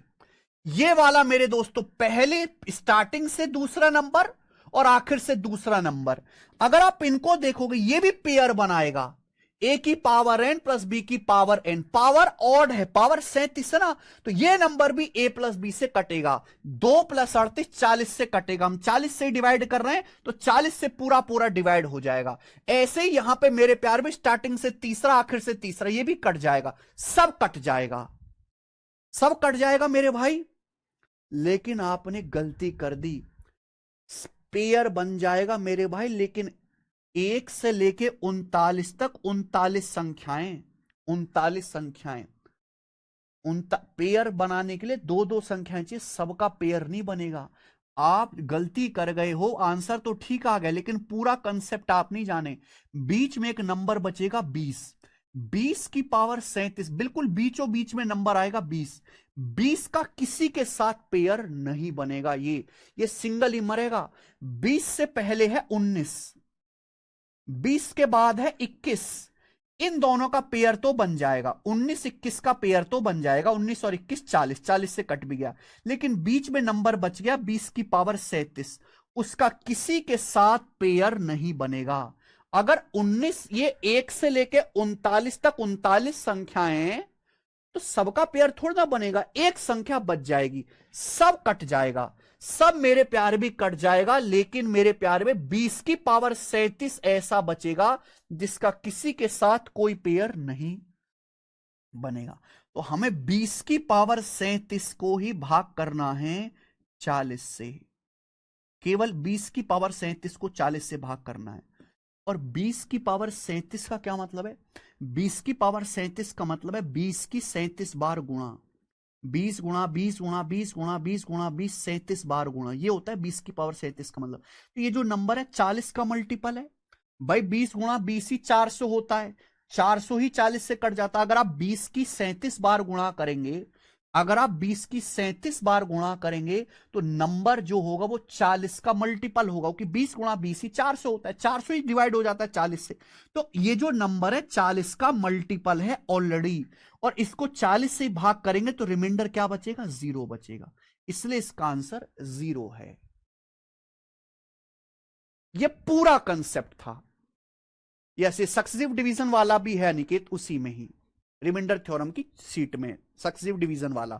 ये वाला मेरे दोस्तों, पहले स्टार्टिंग से दूसरा नंबर और आखिर से दूसरा नंबर, अगर आप इनको देखोगे ये भी पेयर बनाएगा। ए की पावर एन प्लस बी की पावर एन, पावर ऑड है, पावर 37 है ना, तो ये नंबर भी ए प्लस बी से कटेगा। 2 + 38 40 से कटेगा। हम 40 से डिवाइड कर रहे हैं तो 40 से पूरा पूरा डिवाइड हो जाएगा। ऐसे ही यहां पे मेरे प्यार में स्टार्टिंग से तीसरा आखिर से तीसरा, ये भी कट जाएगा, सब कट जाएगा, सब कट जाएगा मेरे भाई। लेकिन आपने गलती कर दी, पेयर बन जाएगा मेरे भाई, लेकिन 1 से लेके 39 तक 39 संख्याएं, 39 संख्याएं, पेयर बनाने के लिए दो दो संख्याएं चाहिए, सबका पेयर नहीं बनेगा। आप गलती कर गए हो, आंसर तो ठीक आ गया लेकिन पूरा कंसेप्ट आप नहीं जाने। बीच में एक नंबर बचेगा 20, 20 की पावर 37, बिल्कुल बीचों बीच में नंबर आएगा 20। 20 का किसी के साथ पेयर नहीं बनेगा, ये सिंगल ही मरेगा। 20 से पहले है 19, 20 के बाद है 21, इन दोनों का पेयर तो बन जाएगा। 19 21 का पेयर तो बन जाएगा, 19 और 21 40, 40 से कट भी गया। लेकिन बीच में नंबर बच गया 20 की पावर 37, उसका किसी के साथ पेयर नहीं बनेगा। अगर 19, ये 1 से लेके 39 तक 39 संख्याएं, तो सबका पेयर थोड़ा ना बनेगा, एक संख्या बच जाएगी, सब कट जाएगा, सब मेरे प्यार भी कट जाएगा। लेकिन मेरे प्यार में 20 की पावर 37 ऐसा बचेगा जिसका किसी के साथ कोई पेयर नहीं बनेगा। तो हमें 20 की पावर 37 को ही भाग करना है 40 से, केवल 20 की पावर 37 को 40 से भाग करना है। और 20 की पावर 37 का क्या मतलब है? 20 की पावर 37 का मतलब है 20 की 37 बार गुणा, 20 गुणा 20 गुणा 20 गुणा 20 गुणा 20, 37 बार गुणा, ये होता है 20 की पावर 37 का मतलब। तो ये जो नंबर है 40 का मल्टीपल है भाई। 20 गुणा 20 ही 400 होता है, 400 ही 40 से कट जाता है। अगर आप 20 की 37 बार गुणा करेंगे, अगर आप 20 की 37 बार गुणा करेंगे, तो नंबर जो होगा वो 40 का मल्टीपल होगा, क्योंकि 20 गुणा 20 ही 400 होता है, 400 ही डिवाइड हो जाता है 40 से। तो ये जो नंबर है 40 का मल्टीपल है ऑलरेडी, और इसको 40 से भाग करेंगे तो रिमाइंडर क्या बचेगा? 0 बचेगा। इसलिए इसका आंसर 0 है। ये पूरा कंसेप्ट था। ये सक्सेसिव डिवीजन वाला भी है निकेत, उसी में ही रिमाइंडर थ्योरम की सीट में सक्सेसिव डिवीजन वाला।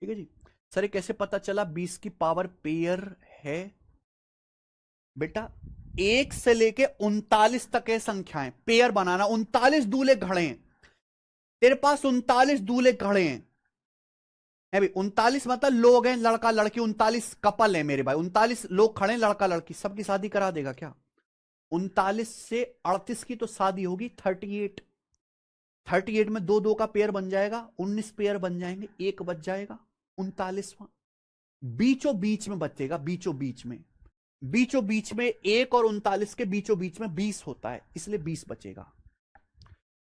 ठीक है जी सर, ये कैसे पता चला 20 की पावर पेयर है? बेटा 1 से लेके 39 तक है संख्याएं, पेयर बनाना। 39 दूल्हे खड़े हैं तेरे पास, 39 दूल्हे खड़े हैं, है भाई। 39 मतलब लोग हैं, लड़का लड़की, 39 कपल है मेरे भाई। 39 लोग खड़े हैं, लड़का लड़की, सबकी शादी करा देगा क्या? 39 से 38 की तो शादी होगी 38, 38 में दो दो का पेयर बन जाएगा, 19 पेयर बन जाएंगे, एक बच जाएगा 39वां। बीचों बीच में बचेगा, बीचों बीच में, बीचों बीच में 1 और 39 के बीचों बीच में 20 होता है, इसलिए 20 बचेगा।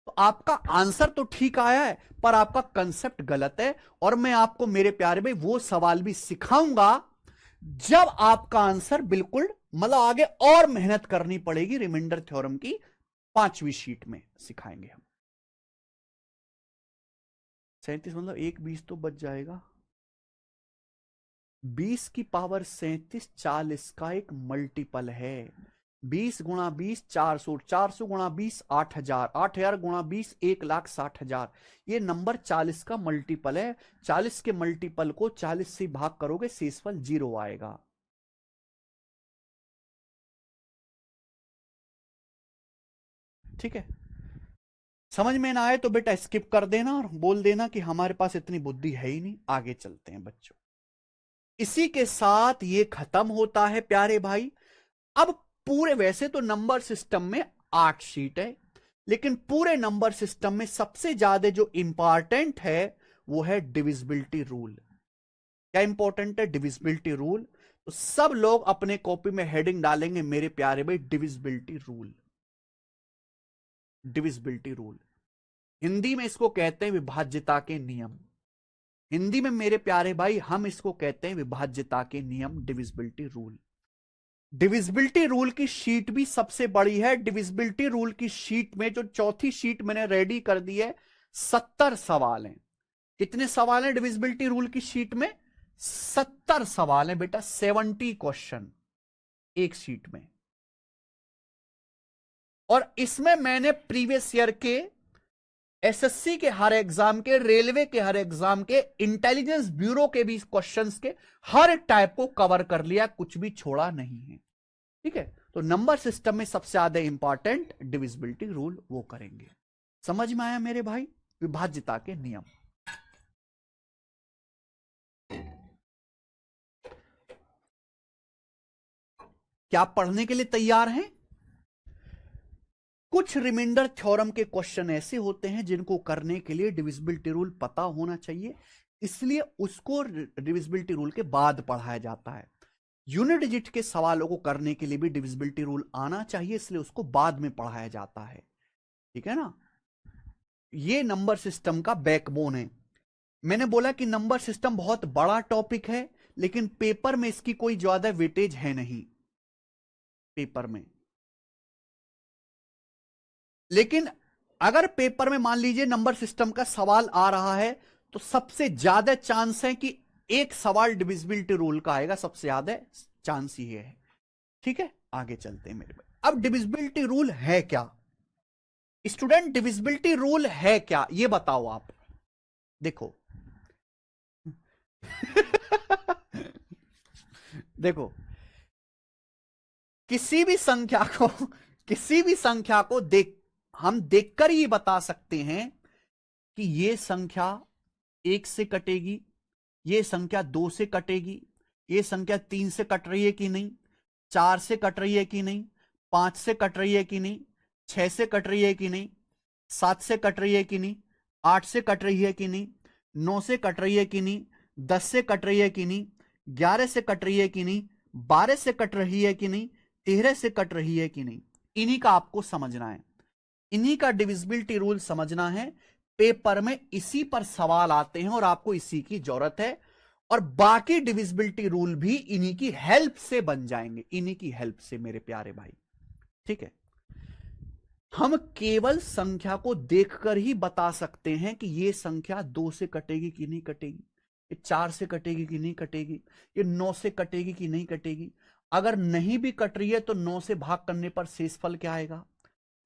तो तो आपका आंसर तो ठीक आया है पर आपका कंसेप्ट गलत है। और मैं आपको मेरे प्यारे भाई वो सवाल भी सिखाऊंगा जब आपका आंसर बिल्कुल मतलब आगे और मेहनत करनी पड़ेगी। रिमाइंडर थ्योरम की 5वीं शीट में सिखाएंगे हम। 37 मतलब 1 20 तो बच जाएगा। 20 की पावर 37 40 का एक मल्टीपल है। 20 गुणा 20 400, 400 गुणा 20 8000, 8000 गुणा 20 1,60,000। ये नंबर 40 का मल्टीपल है। 40 के मल्टीपल को 40 से भाग करोगे शेषफल 0 आएगा। ठीक है, समझ में ना आए तो बेटा स्किप कर देना और बोल देना कि हमारे पास इतनी बुद्धि है ही नहीं। आगे चलते हैं बच्चों। इसी के साथ ये खत्म होता है प्यारे भाई। अब पूरे वैसे तो नंबर सिस्टम में 8 शीट है, लेकिन पूरे नंबर सिस्टम में सबसे ज्यादा जो इंपॉर्टेंट है वो है डिविजिबिलिटी रूल। क्या इंपॉर्टेंट है? Divisibility rule. तो सब लोग अपने कॉपी में हेडिंग डालेंगे मेरे प्यारे भाई divisibility rule. Divisibility rule Hindi में इसको कहते हैं विभाज्यता के नियम। हिंदी में मेरे प्यारे भाई हम इसको कहते हैं विभाज्यता के नियम, डिविजिबिलिटी रूल। डिविजिबिलिटी रूल की शीट भी सबसे बड़ी है। डिविजिबिलिटी रूल की शीट में जो चौथी शीट मैंने रेडी कर दी है 70 सवाल हैं। कितने सवाल हैं डिविजिबिलिटी रूल की शीट में? 70 सवाल हैं बेटा, 70 क्वेश्चन एक शीट में। और इसमें मैंने प्रीवियस ईयर के एसएससी के हर एग्जाम के, रेलवे के हर एग्जाम के, इंटेलिजेंस ब्यूरो के भी क्वेश्चंस के हर टाइप को कवर कर लिया, कुछ भी छोड़ा नहीं है। ठीक है, तो नंबर सिस्टम में सबसे ज्यादा इंपॉर्टेंट डिविजिबिलिटी रूल वो करेंगे। समझ में आया मेरे भाई? विभाज्यता के नियम। क्या पढ़ने के लिए तैयार हैं? कुछ रिमाइंडर थ्योरम के क्वेश्चन ऐसे होते हैं जिनको करने के लिए डिविजिबिलिटी रूल पता होना चाहिए, इसलिए उसको डिविजिबिलिटी रूल के बाद पढ़ाया जाता है। यूनिट डिजिट के सवालों को करने के लिए भी डिविजिबिलिटी रूल आना चाहिए, इसलिए उसको बाद में पढ़ाया जाता है। ठीक है ना? ये नंबर सिस्टम का बैकबोन है। मैंने बोला कि नंबर सिस्टम बहुत बड़ा टॉपिक है, लेकिन पेपर में इसकी कोई ज्यादा वेटेज है नहीं पेपर में। लेकिन अगर पेपर में मान लीजिए नंबर सिस्टम का सवाल आ रहा है तो सबसे ज्यादा चांस है कि एक सवाल डिविजिबिलिटी रूल का आएगा, सबसे ज्यादा चांस ये है। ठीक है, आगे चलते हैं मेरे भाई। अब डिविजिबिलिटी रूल है क्या स्टूडेंट? डिविजिबिलिटी रूल है क्या ये बताओ आप। देखो देखो, किसी भी संख्या को हम देखकर ही बता सकते हैं कि ये संख्या 1 से कटेगी, ये संख्या 2 से कटेगी, ये संख्या 3 से कट रही है कि नहीं, 4 से कट रही है कि नहीं, 5 से कट रही है कि नहीं, 6 से कट रही है कि नहीं, 7 से कट रही है कि नहीं, 8 से कट रही है कि नहीं, 9 से कट रही है कि नहीं, 10 से कट रही है कि नहीं, 11 से कट रही है कि नहीं, 12 से कट रही है कि नहीं, 13 से कट रही है कि नहीं। इन्हीं का आपको समझना है, इन्हीं का डिविजिबिलिटी रूल समझना है। पेपर में इसी पर सवाल आते हैं और आपको इसी की जरूरत है। और बाकी डिविजिबिलिटी रूल भी इन्हीं की हेल्प से बन जाएंगे, इन्हीं की हेल्प से मेरे प्यारे भाई। ठीक है, हम केवल संख्या को देखकर ही बता सकते हैं कि यह संख्या 2 से कटेगी कि नहीं कटेगी, ये 4 से कटेगी कि नहीं कटेगी, ये 9 से कटेगी कि नहीं कटेगी। अगर नहीं भी कट रही है तो 9 से भाग करने पर शेषफल क्या आएगा?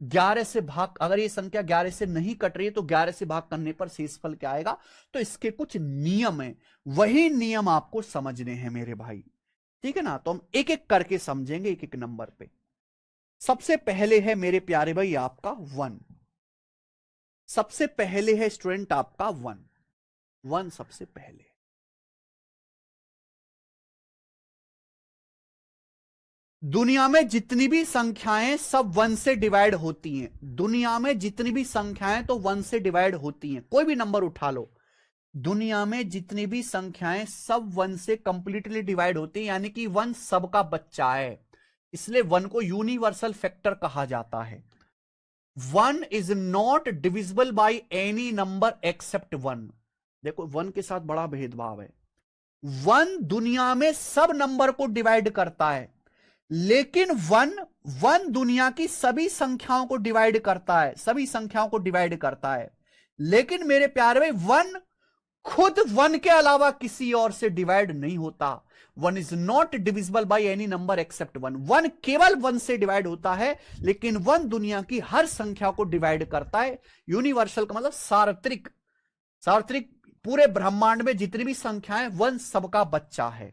11 से भाग, अगर ये संख्या 11 से नहीं कट रही है तो 11 से भाग करने पर शेषफल क्या आएगा? तो इसके कुछ नियम हैं, वही नियम आपको समझने हैं मेरे भाई। ठीक है ना? तो हम एक एक करके समझेंगे, एक एक नंबर पे। सबसे पहले है मेरे प्यारे भाई आपका 1। सबसे पहले है स्टूडेंट आपका 1 सबसे पहले। दुनिया में जितनी भी संख्याएं सब 1 से डिवाइड होती हैं। दुनिया में जितनी भी संख्याएं तो 1 से डिवाइड होती हैं। कोई भी नंबर उठा लो, दुनिया में जितनी भी संख्याएं सब 1 से कंप्लीटली डिवाइड होती हैं, यानी कि 1 सबका बच्चा है, इसलिए 1 को यूनिवर्सल फैक्टर कहा जाता है। 1 is not divisible by any number except 1। देखो 1 के साथ बड़ा भेदभाव है। 1 दुनिया में सब नंबर को डिवाइड करता है, लेकिन 1 दुनिया की सभी संख्याओं को डिवाइड करता है, सभी संख्याओं को डिवाइड करता है। लेकिन मेरे प्यारे भाई 1 खुद 1 के अलावा किसी और से डिवाइड नहीं होता। 1 is not divisible by any number except 1। 1 केवल 1 से डिवाइड होता है, लेकिन 1 दुनिया की हर संख्या को डिवाइड करता है। यूनिवर्सल का मतलब सार्वत्रिक, सार्वत्रिक पूरे ब्रह्मांड में जितनी भी संख्याएं 1 सबका बच्चा है।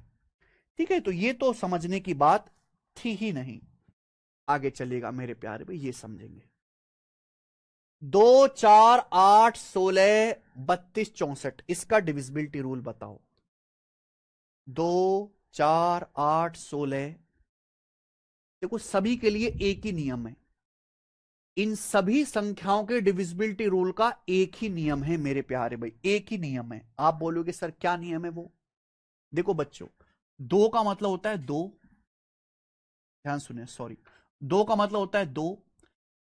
ठीक है, तो ये तो समझने की बात थी ही नहीं। आगे चलेगा मेरे प्यारे भाई, ये समझेंगे। 2 4 8 16 32 64 इसका डिविजिबिलिटी रूल बताओ। 2 4 8 16, देखो सभी के लिए एक ही नियम है। इन सभी संख्याओं के डिविजिबिलिटी रूल का एक ही नियम है मेरे प्यारे भाई, एक ही नियम है। आप बोलोगे सर क्या नियम है वो? देखो बच्चों, 2 का मतलब होता है 2, ध्यान सुनिए, सॉरी, 2 का मतलब होता है 2,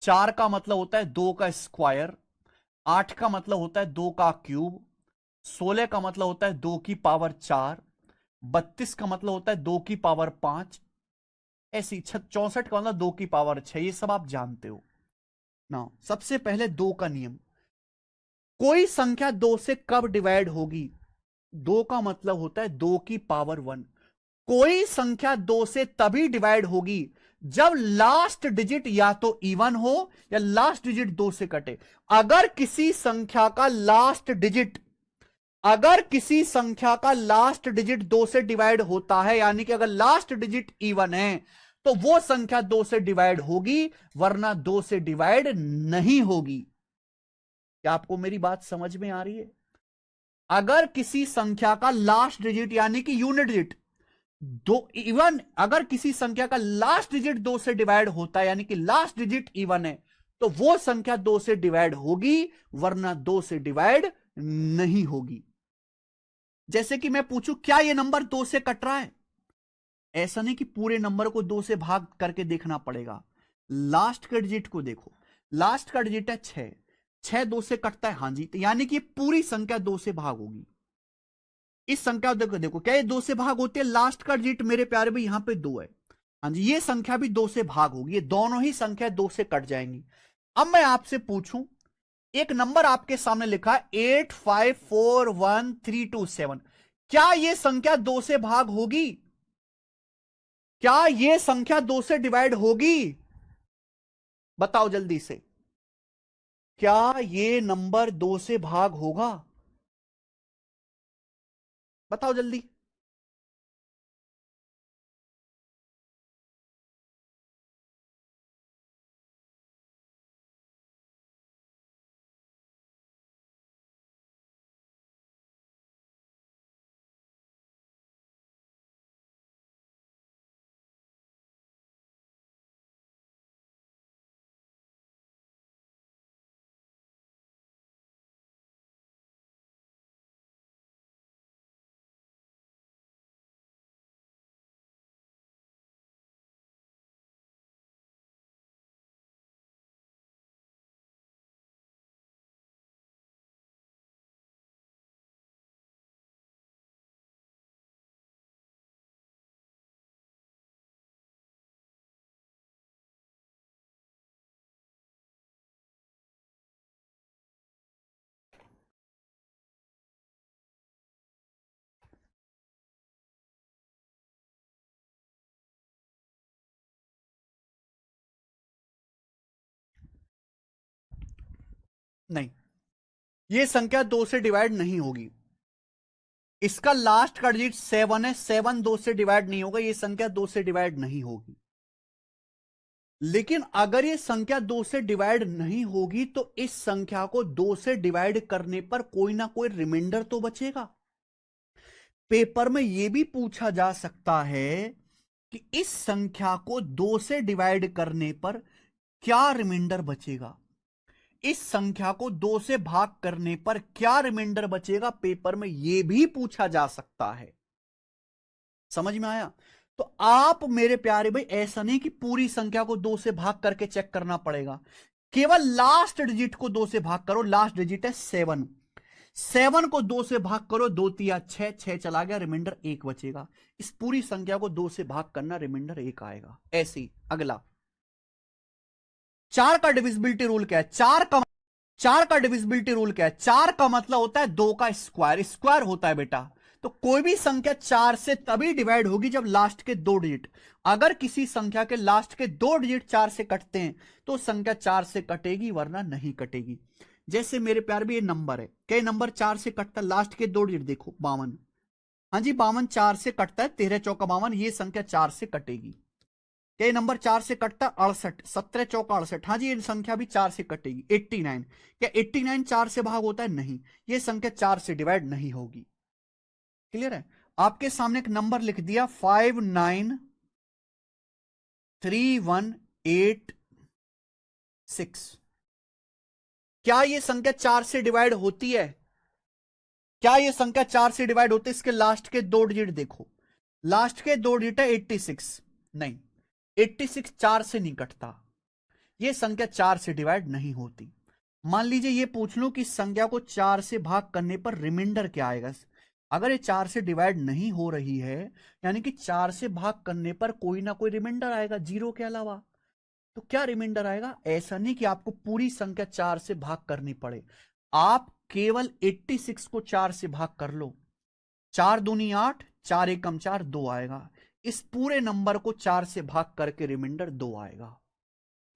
4 का मतलब होता है 2 का स्क्वायर, 8 का मतलब होता है 2 का क्यूब, 16 का मतलब होता है 2 की पावर 4, 32 का मतलब होता है 2 की पावर 5, ऐसी 64 का मतलब 2 की पावर 6। ये सब आप जानते हो ना। सबसे पहले 2 का नियम, कोई संख्या 2 से कब डिवाइड होगी? 2 का मतलब होता है 2 की पावर 1। कोई संख्या 2 से तभी डिवाइड होगी जब लास्ट डिजिट या तो इवन हो या लास्ट डिजिट 2 से कटे। अगर किसी संख्या का लास्ट डिजिट, अगर किसी संख्या का लास्ट डिजिट 2 से डिवाइड होता है, यानी कि अगर लास्ट डिजिट इवन है, तो वो संख्या 2 से डिवाइड होगी, वरना 2 से डिवाइड नहीं होगी। क्या आपको मेरी बात समझ में आ रही है? अगर किसी संख्या का लास्ट डिजिट यानी कि यूनिट डिजिट दो इवन, अगर किसी संख्या का लास्ट डिजिट 2 से डिवाइड होता है, यानी कि लास्ट डिजिट इवन है, तो वो संख्या 2 से डिवाइड होगी, वरना 2 से डिवाइड नहीं होगी। जैसे कि मैं पूछूं क्या ये नंबर 2 से कट रहा है? ऐसा नहीं कि पूरे नंबर को 2 से भाग करके देखना पड़ेगा। लास्ट का डिजिट को देखो, लास्ट का डिजिट है 6, 6 2 से कटता है, हां जी, तो यानी कि पूरी संख्या 2 से भाग होगी। इस संख्या देखो, देखो क्या ये 2 से भाग होती है? लास्ट का डिजिट मेरे प्यारे भाई यहां पे 2 है, हाँ जी, ये संख्या भी 2 से भाग होगी। ये दोनों ही संख्या 2 से कट जाएंगी। अब मैं आपसे पूछूं, एक नंबर आपके सामने लिखा है 8541327, क्या ये संख्या 2 से भाग होगी? क्या ये संख्या 2 से डिवाइड होगी? बताओ जल्दी से, क्या ये नंबर 2 से भाग होगा? बताओ जल्दी। नहीं, ये संख्या 2 से डिवाइड नहीं होगी। इसका लास्ट का डिजिट 7 है, 7 2 से डिवाइड नहीं होगा, ये संख्या 2 से डिवाइड नहीं होगी। लेकिन अगर ये संख्या 2 से डिवाइड नहीं होगी, तो इस संख्या को 2 से डिवाइड करने पर कोई ना कोई रिमाइंडर तो बचेगा। पेपर में यह भी पूछा जा सकता है कि इस संख्या को 2 से डिवाइड करने पर क्या रिमाइंडर बचेगा, इस संख्या को 2 से भाग करने पर क्या रिमाइंडर बचेगा, पेपर में यह भी पूछा जा सकता है। समझ में आया? तो आप मेरे प्यारे भाई, ऐसा नहीं कि पूरी संख्या को 2 से भाग करके चेक करना पड़ेगा। केवल लास्ट डिजिट को 2 से भाग करो, लास्ट डिजिट है 7, 7 को 2 से भाग करो, 2 तिया 6, 6 चला गया, रिमाइंडर 1 बचेगा। इस पूरी संख्या को 2 से भाग करना, रिमाइंडर 1 आएगा। ऐसे ही अगला 4 का डिविजिबिलिटी रूल क्या है? 4 का डिविजिबिलिटी रूल क्या है? 4 का मतलब होता है 2 का स्क्वायर, स्क्वायर होता है बेटा। तो कोई भी संख्या 4 से तभी डिवाइड होगी जब लास्ट के 2 डिजिट, अगर किसी संख्या के लास्ट के 2 डिजिट 4 से कटते हैं तो संख्या 4 से कटेगी, वरना नहीं कटेगी। जैसे मेरे प्यार भी ये नंबर है, कई नंबर 4 से कटता है, लास्ट के 2 डिजिट देखो 52, हाँ जी 52 4 से कटता है, 13 चौका 52, ये संख्या 4 से कटेगी। कई नंबर 4 से कटता है 68, 17 चौका 68, हाँ जी ये संख्या भी 4 से कटेगी। 89, क्या 89 4 से भाग होता है? नहीं, ये संख्या 4 से डिवाइड नहीं होगी। क्लियर है? आपके सामने एक नंबर लिख दिया 5931886, क्या ये संख्या 4 से डिवाइड होती है? क्या ये संख्या 4 से डिवाइड होती है? इसके लास्ट के 2 डिजिट देखो, लास्ट के 2 डिजिट है 86, नहीं 86 4 से नहीं कटता, ये संख्या 4 से डिवाइड नहीं होती। मान लीजिए ये पूछ लो कि संख्या को 4 से भाग करने पर रिमाइंडर क्या आएगा। अगर ये 4 से डिवाइड नहीं हो रही है, यानी कि 4 से भाग करने पर कोई ना कोई रिमाइंडर आएगा जीरो के अलावा, तो क्या रिमाइंडर आएगा? ऐसा नहीं कि आपको पूरी संख्या 4 से भाग करनी पड़े, आप केवल 86 को 4 से भाग कर लो, 4 दूनी 8, 4 एकम 4, 2 आएगा। इस पूरे नंबर को 4 से भाग करके रिमाइंडर 2 आएगा।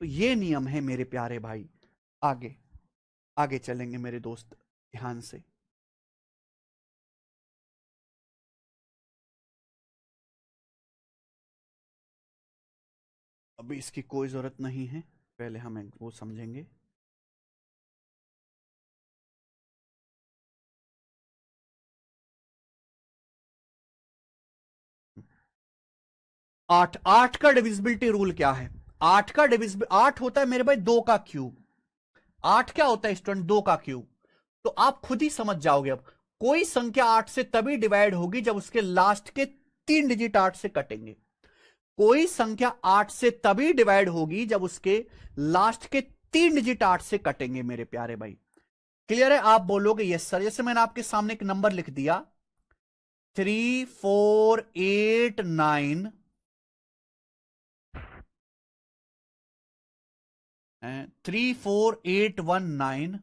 तो ये नियम है मेरे प्यारे भाई। आगे आगे चलेंगे मेरे दोस्त, ध्यान से। अभी इसकी कोई जरूरत नहीं है, पहले हम वो समझेंगे। आठ का डिविजिबिलिटी रूल क्या है? 8 का डिविजिबल 8 होता है मेरे भाई 2 का क्यूब। 8 क्या होता है स्टूडेंट? 2 का क्यूब। तो आप खुद ही समझ जाओगे, अब कोई संख्या 8 से तभी डिवाइड होगी जब उसके लास्ट के 3 डिजिट 8 से कटेंगे। कोई संख्या 8 से तभी डिवाइड होगी जब उसके लास्ट के 3 डिजिट 8 से कटेंगे मेरे प्यारे भाई। क्लियर है? आप बोलोगे यस सर। जैसे मैंने आपके सामने एक नंबर लिख दिया 3489 34819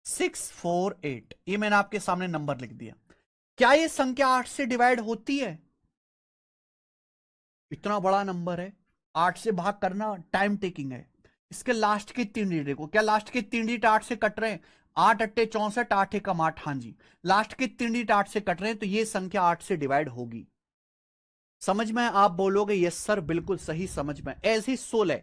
648, ये मैंने आपके सामने नंबर लिख दिया। क्या ये संख्या 8 से डिवाइड होती है? इतना बड़ा नंबर है, 8 से भाग करना टाइम टेकिंग है। इसके लास्ट के 3 डिजिट देखो, क्या लास्ट के 3 डिजिट 8 से कट रहे हैं? 8 अट्टे 64, 8 एकम 8, हाँ जी लास्ट के 3 डिजिट 8 से कट रहे हैं, तो ये संख्या 8 से डिवाइड होगी। समझ में? आप बोलोगे यस सर बिल्कुल सही समझ में। ऐसे ही 16,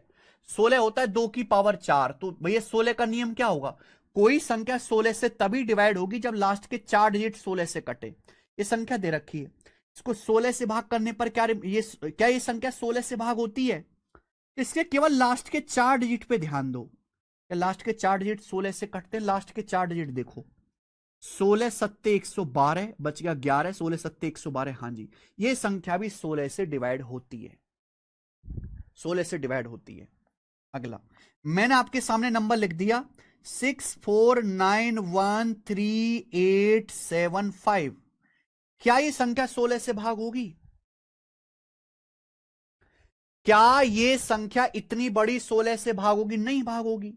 16 होता है 2 की पावर 4, तो भैया 16 का नियम क्या होगा? कोई संख्या 16 से तभी डिवाइड होगी जब लास्ट के 4 डिजिट 16 से कटे। ये संख्या दे रखी है, इसको 16 से भाग करने पर क्या ये संख्या 16 से भाग होती है? इसके केवल लास्ट के 4 डिजिट पे ध्यान दो, लास्ट के 4 डिजिट 16 से कटते हैं, लास्ट के 4 डिजिट देखो 16 सत्ते 112, बच गया 11, 16 सत्ते 112, हाँ जी ये संख्या भी 16 से डिवाइड होती है, 16 से डिवाइड होती है। अगला मैंने आपके सामने नंबर लिख दिया 649138875, क्या ये संख्या 16 से भाग होगी? क्या ये संख्या इतनी बड़ी 16 से भाग होगी? नहीं भाग होगी।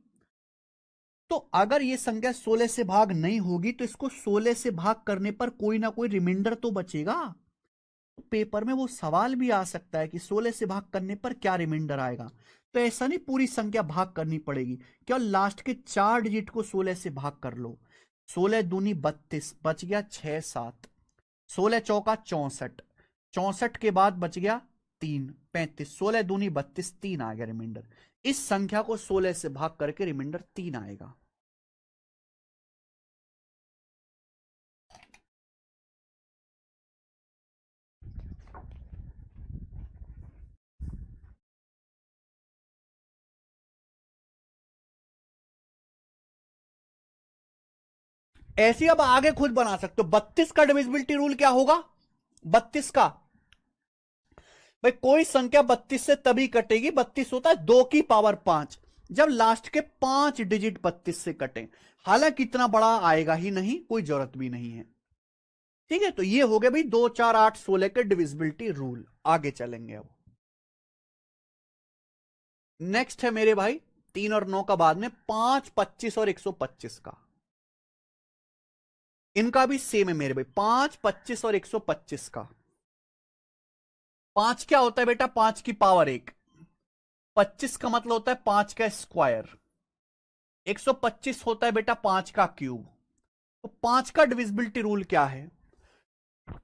तो अगर ये संख्या 16 से भाग नहीं होगी तो इसको 16 से भाग करने पर कोई ना कोई रिमाइंडर तो बचेगा। पेपर में वो सवाल भी आ सकता है कि 16 से भाग करने पर क्या रिमाइंडर आएगा। तो ऐसा नहीं पूरी संख्या भाग करनी पड़ेगी, क्या लास्ट के 4 डिजिट को 16 से भाग कर लो। 16 दूनी 32, बच गया 6 7, 16 चौका 64, 64 के बाद बच गया 3 35, 16 दूनी 32, 3 आ गया रिमाइंडर। इस संख्या को 16 से भाग करके रिमाइंडर 3 आएगा। ऐसी अब आगे खुद बना सकते हो। 32 का डिविजिबिलिटी रूल क्या होगा? 32 का भाई कोई संख्या 32 से तभी कटेगी, 32 होता है 2 की पावर 5, जब लास्ट के 5 डिजिट 32 से कटे। हालांकि इतना बड़ा आएगा ही नहीं, कोई जरूरत भी नहीं है। ठीक है, तो ये हो गया भाई 2, 4, 8, 16 के डिविजिबिलिटी रूल। आगे चलेंगे अब। नेक्स्ट है मेरे भाई 3 और 9 का बाद में 5, 25 और 125 का। इनका भी सेम है मेरे भाई, 5, 25 और 125 का। 5 क्या होता है बेटा? 5 की पावर 1। 25 का मतलब होता है 5 का स्क्वायर। 125 होता है बेटा 5 का क्यूब। तो 5 का डिविजिबिलिटी रूल क्या है?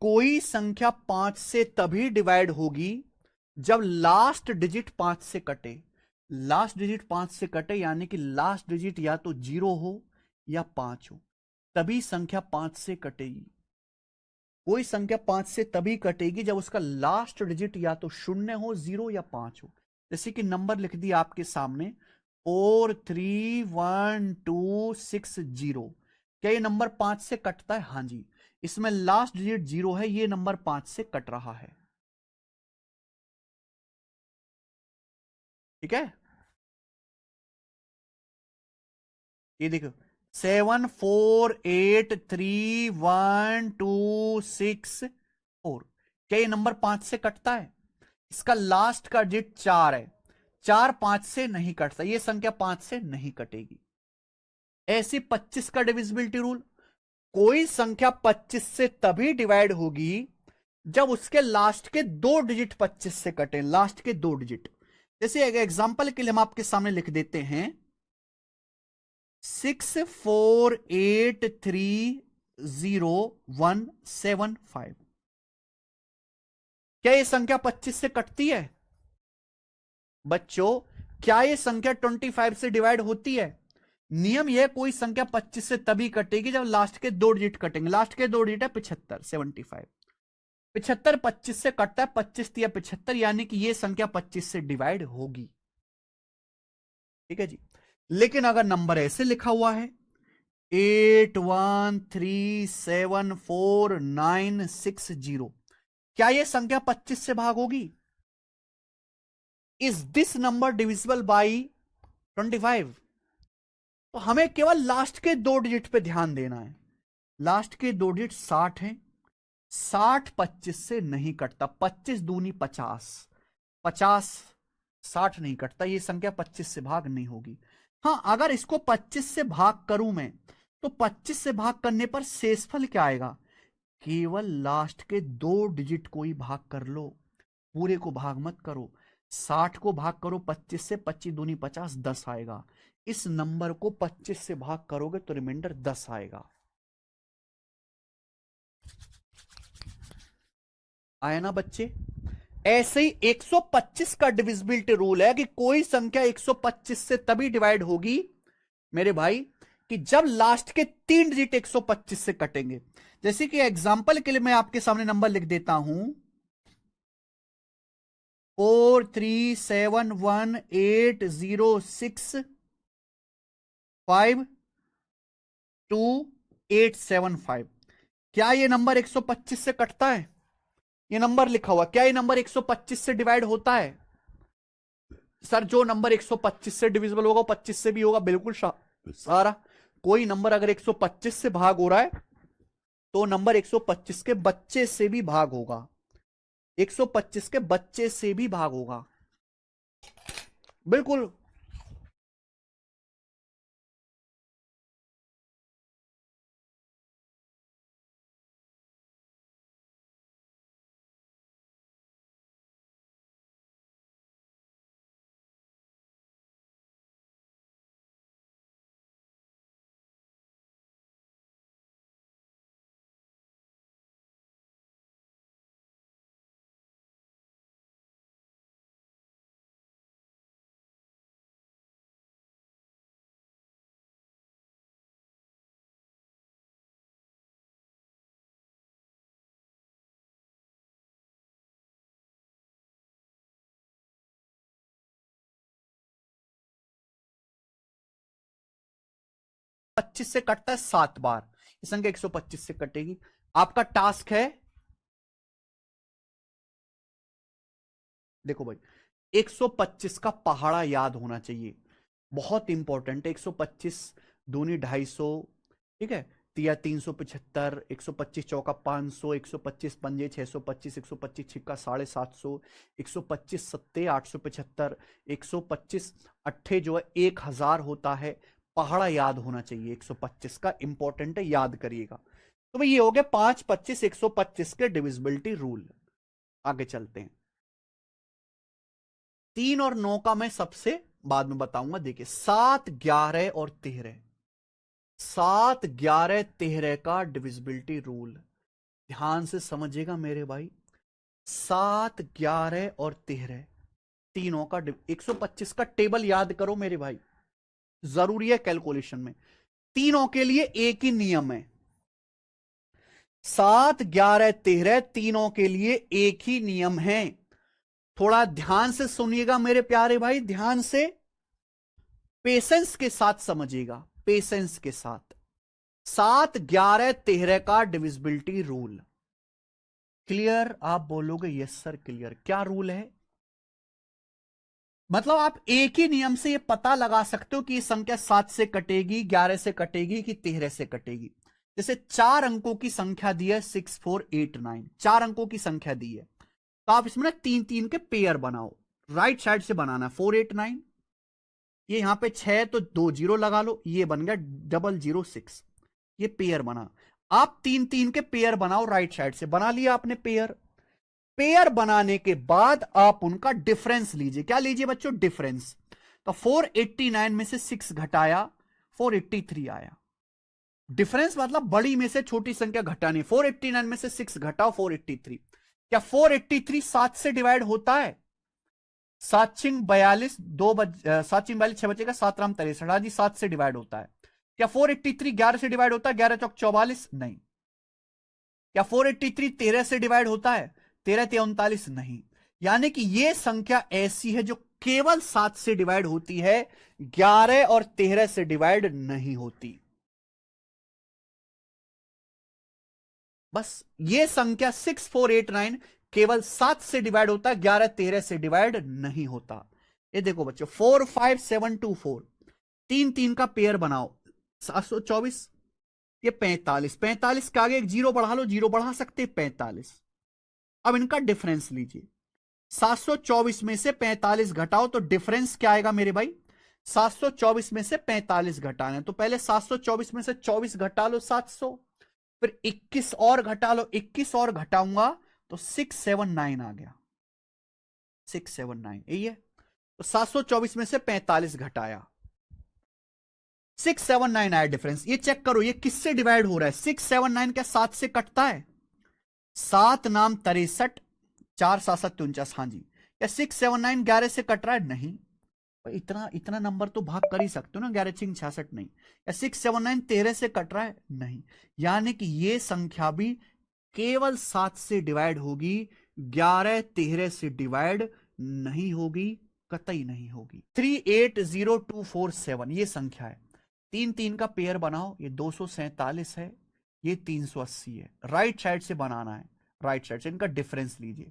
कोई संख्या 5 से तभी डिवाइड होगी जब लास्ट डिजिट 5 से कटे। लास्ट डिजिट 5 से कटे यानी कि लास्ट डिजिट या तो 0 हो या 5 हो, तभी संख्या 5 से कटेगी। कोई संख्या 5 से तभी कटेगी जब उसका लास्ट डिजिट या तो 0 हो, 0 या 5 हो। जैसे कि नंबर लिख दिया आपके सामने 43126 क्या ये नंबर 5 से कटता है? हां जी। इसमें लास्ट डिजिट 0 है, ये नंबर 5 से कट रहा है। ठीक है, ये देखो 7483126 क्या ये नंबर 5 से कटता है? इसका लास्ट का डिजिट 4 है, 4 5 से नहीं कटता, ये संख्या 5 से नहीं कटेगी। ऐसी 25 का डिविजिबिलिटी रूल, कोई संख्या 25 से तभी डिवाइड होगी जब उसके लास्ट के 2 डिजिट 25 से कटे। लास्ट के 2 डिजिट, जैसे एग्जांपल के लिए हम आपके सामने लिख देते हैं 6483017 क्या ये संख्या 25 से कटती है? बच्चों, क्या ये संख्या 25 से डिवाइड होती है? नियम यह, कोई संख्या 25 से तभी कटेगी जब लास्ट के 2 डिजिट कटेंगे। लास्ट के 2 डिजिट है 75, 75। 75 25 से कटता है, 25 या 75, यानी कि यह संख्या 25 से डिवाइड होगी। ठीक है जी। लेकिन अगर नंबर ऐसे लिखा हुआ है 81374960, क्या यह संख्या 25 से भाग होगी? Is this number divisible by 25? तो हमें केवल लास्ट के 2 डिजिट पे ध्यान देना है। लास्ट के 2 डिजिट 60 हैं, 60 25 से नहीं कटता, 25 दूनी 50, 50 60 नहीं कटता, ये संख्या 25 से भाग नहीं होगी। हां, अगर इसको 25 से भाग करूं मैं, तो 25 से भाग करने पर शेषफल क्या आएगा? केवल लास्ट के 2 डिजिट को ही भाग कर लो, पूरे को भाग मत करो। 60 को भाग करो 25 से, 25 दूनी 50, 10 आएगा। इस नंबर को 25 से भाग करोगे तो रिमाइंडर 10 आएगा। आया ना बच्चे? ऐसे ही 125 का डिविजिबिलिटी रूल है कि कोई संख्या 125 से तभी डिवाइड होगी मेरे भाई कि जब लास्ट के 3 डिजिट 125 से कटेंगे। जैसे कि एग्जांपल के लिए मैं आपके सामने नंबर लिख देता हूं 4371806522875। क्या ये नंबर 125 से कटता है? ये नंबर लिखा हुआ, क्या ये नंबर 125 से डिवाइड होता है? सर जो नंबर 125 से डिविजिबल होगा 25 से भी होगा, बिल्कुल सारा। कोई नंबर अगर 125 से भाग हो रहा है तो नंबर 125 के बच्चे से भी भाग होगा, 125 के बच्चे से भी भाग होगा, बिल्कुल। पच्चीस से कटता है 7 बार, ये संख्या 125 से कटेगी। आपका टास्क है, देखो भाई 125 का पहाड़ा याद होना चाहिए। बहुत इंपॉर्टेंट है। 125 दूनी 250, ठीक है, तिया 375, 125 चौका 500, 125 पंजे 625, 125 छिक्का 750, 125 सत्ते 875, 125 अट्ठे जो है 1000 होता है। पहाड़ा याद होना चाहिए 125 का, इंपॉर्टेंट है, याद करिएगा। तो भाई ये हो गया 5, 25, 125 के डिविजिबिलिटी रूल। आगे चलते हैं। 3 और 9 का मैं सबसे बाद में बताऊंगा। देखिए 7, 11 और 13, 7, 11, 13 का डिविजिबिलिटी रूल ध्यान से समझिएगा मेरे भाई। 7, 11 और 13 तीनों का 125 का टेबल याद करो मेरे भाई, जरूरी है कैलकुलेशन में। तीनों के लिए एक ही नियम है। 7, 11, 13 तीनों के लिए एक ही नियम है। थोड़ा ध्यान से सुनिएगा मेरे प्यारे भाई, ध्यान से पेशेंस के साथ समझिएगा, पेशेंस के साथ। 7, 11, 13 का डिविजिबिलिटी रूल क्लियर? आप बोलोगे यस सर क्लियर। क्या रूल है? मतलब आप एक ही नियम से ये पता लगा सकते हो कि ये संख्या 7 से कटेगी, 11 से कटेगी कि 13 से कटेगी। जैसे 4 अंकों की संख्या दी है 6, 4, 8, 9, 4 अंकों की संख्या दी है, तो आप इसमें ना 3-3 के पेयर बनाओ। राइट साइड से बनाना 4, 8, 9। ये यहां पे 6 तो 2 जीरो लगा लो, ये बन गया 006। ये पेयर बना। आप 3-3 के पेयर बनाओ, राइट साइड से बना लिया आपने पेयर। पेयर बनाने के बाद आप उनका डिफरेंस लीजिए। क्या लीजिए बच्चों? डिफरेंस। तो 489 में से 6 घटाया, 483 आया। डिफरेंस मतलब बड़ी में से छोटी संख्या घटानी। 489 में से 6 घटाओ 483। क्या 483 7 से डिवाइड होता है? 7 छिंग 42, 7 छिंग 42, 6 बचेगा, 7 राम 63। हाँ जी 7 से डिवाइड होता है। क्या 483 11 से डिवाइड होता है? 11 चौक 44 नहीं। क्या 483 13 से डिवाइड होता है? 13 39 नहीं। यानी कि यह संख्या ऐसी है जो केवल 7 से डिवाइड होती है, 11 और 13 से डिवाइड नहीं होती। बस ये संख्या 6489 केवल 7 से डिवाइड होता है, 11 13 से डिवाइड नहीं होता। ये देखो बच्चों 45724, 3-3 का पेयर बनाओ। 724, ये 45, 45 के आगे एक जीरो बढ़ा लो, जीरो बढ़ा सकते 45। अब इनका डिफरेंस लीजिए। 724 में से 45 घटाओ तो डिफरेंस क्या आएगा मेरे भाई? 724 में से 45 घटाना है तो पहले 724 में से 24 घटा लो 700, फिर 21 और घटा लो, 21 और घटाऊंगा तो 679 आ गया। 679 यही है। तो 724 में से 45 घटाया, 679 आया डिफरेंस। ये चेक करो ये किससे डिवाइड हो रहा है? 679 क्या 7 से कटता है? 7 नाम 63, 4 7 7 49। हाँ जी। क्या 679 11 से कट रहा है? नहीं। इतना इतना नंबर तो भाग कर ही सकते हो ना, 11 छिंग 66 नहीं। या 679 13 से कट रहा है? नहीं। यानी कि ये संख्या भी केवल 7 से डिवाइड होगी, 11 13 से डिवाइड नहीं होगी, कतई नहीं होगी। 380247 ये संख्या है। 3-3 का पेयर बनाओ, ये 247 है, ये 380 है। राइट साइड से बनाना है, राइट साइड से इनका डिफरेंस लीजिए।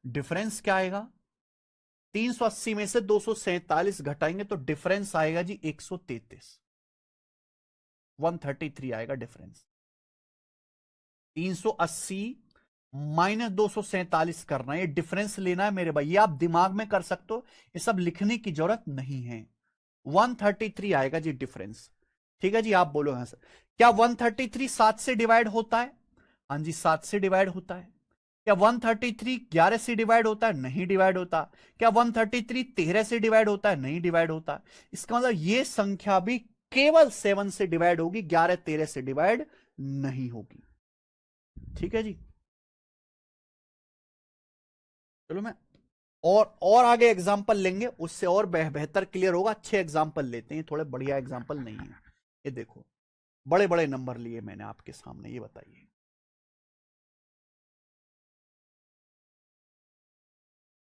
डिफरेंस क्या आएगा? 380 में से 247 घटाएंगे तो डिफरेंस आएगा जी 133, 133 आएगा डिफरेंस। 380 माइनस 247 करना है, ये डिफरेंस लेना है मेरे भाई। ये आप दिमाग में कर सकते हो, ये सब लिखने की जरूरत नहीं है। 133 आएगा जी डिफरेंस। ठीक है जी, आप बोलो हाँ सर। क्या 133 7 से डिवाइड होता है? हाँ जी 7 से डिवाइड होता है। क्या 133 11 से डिवाइड होता है? नहीं डिवाइड होता। क्या 133 13 से डिवाइड होता है? नहीं डिवाइड होता। इसका मतलब ये संख्या भी केवल 7 से डिवाइड होगी, 11 13 से डिवाइड नहीं होगी। ठीक है जी, चलो मैं और आगे एग्जांपल लेंगे, उससे और बेहतर क्लियर होगा। अच्छे एग्जांपल लेते हैं, थोड़े बढ़िया एग्जांपल नहीं है। ये देखो बड़े बड़े नंबर लिए मैंने आपके सामने, ये बताइए।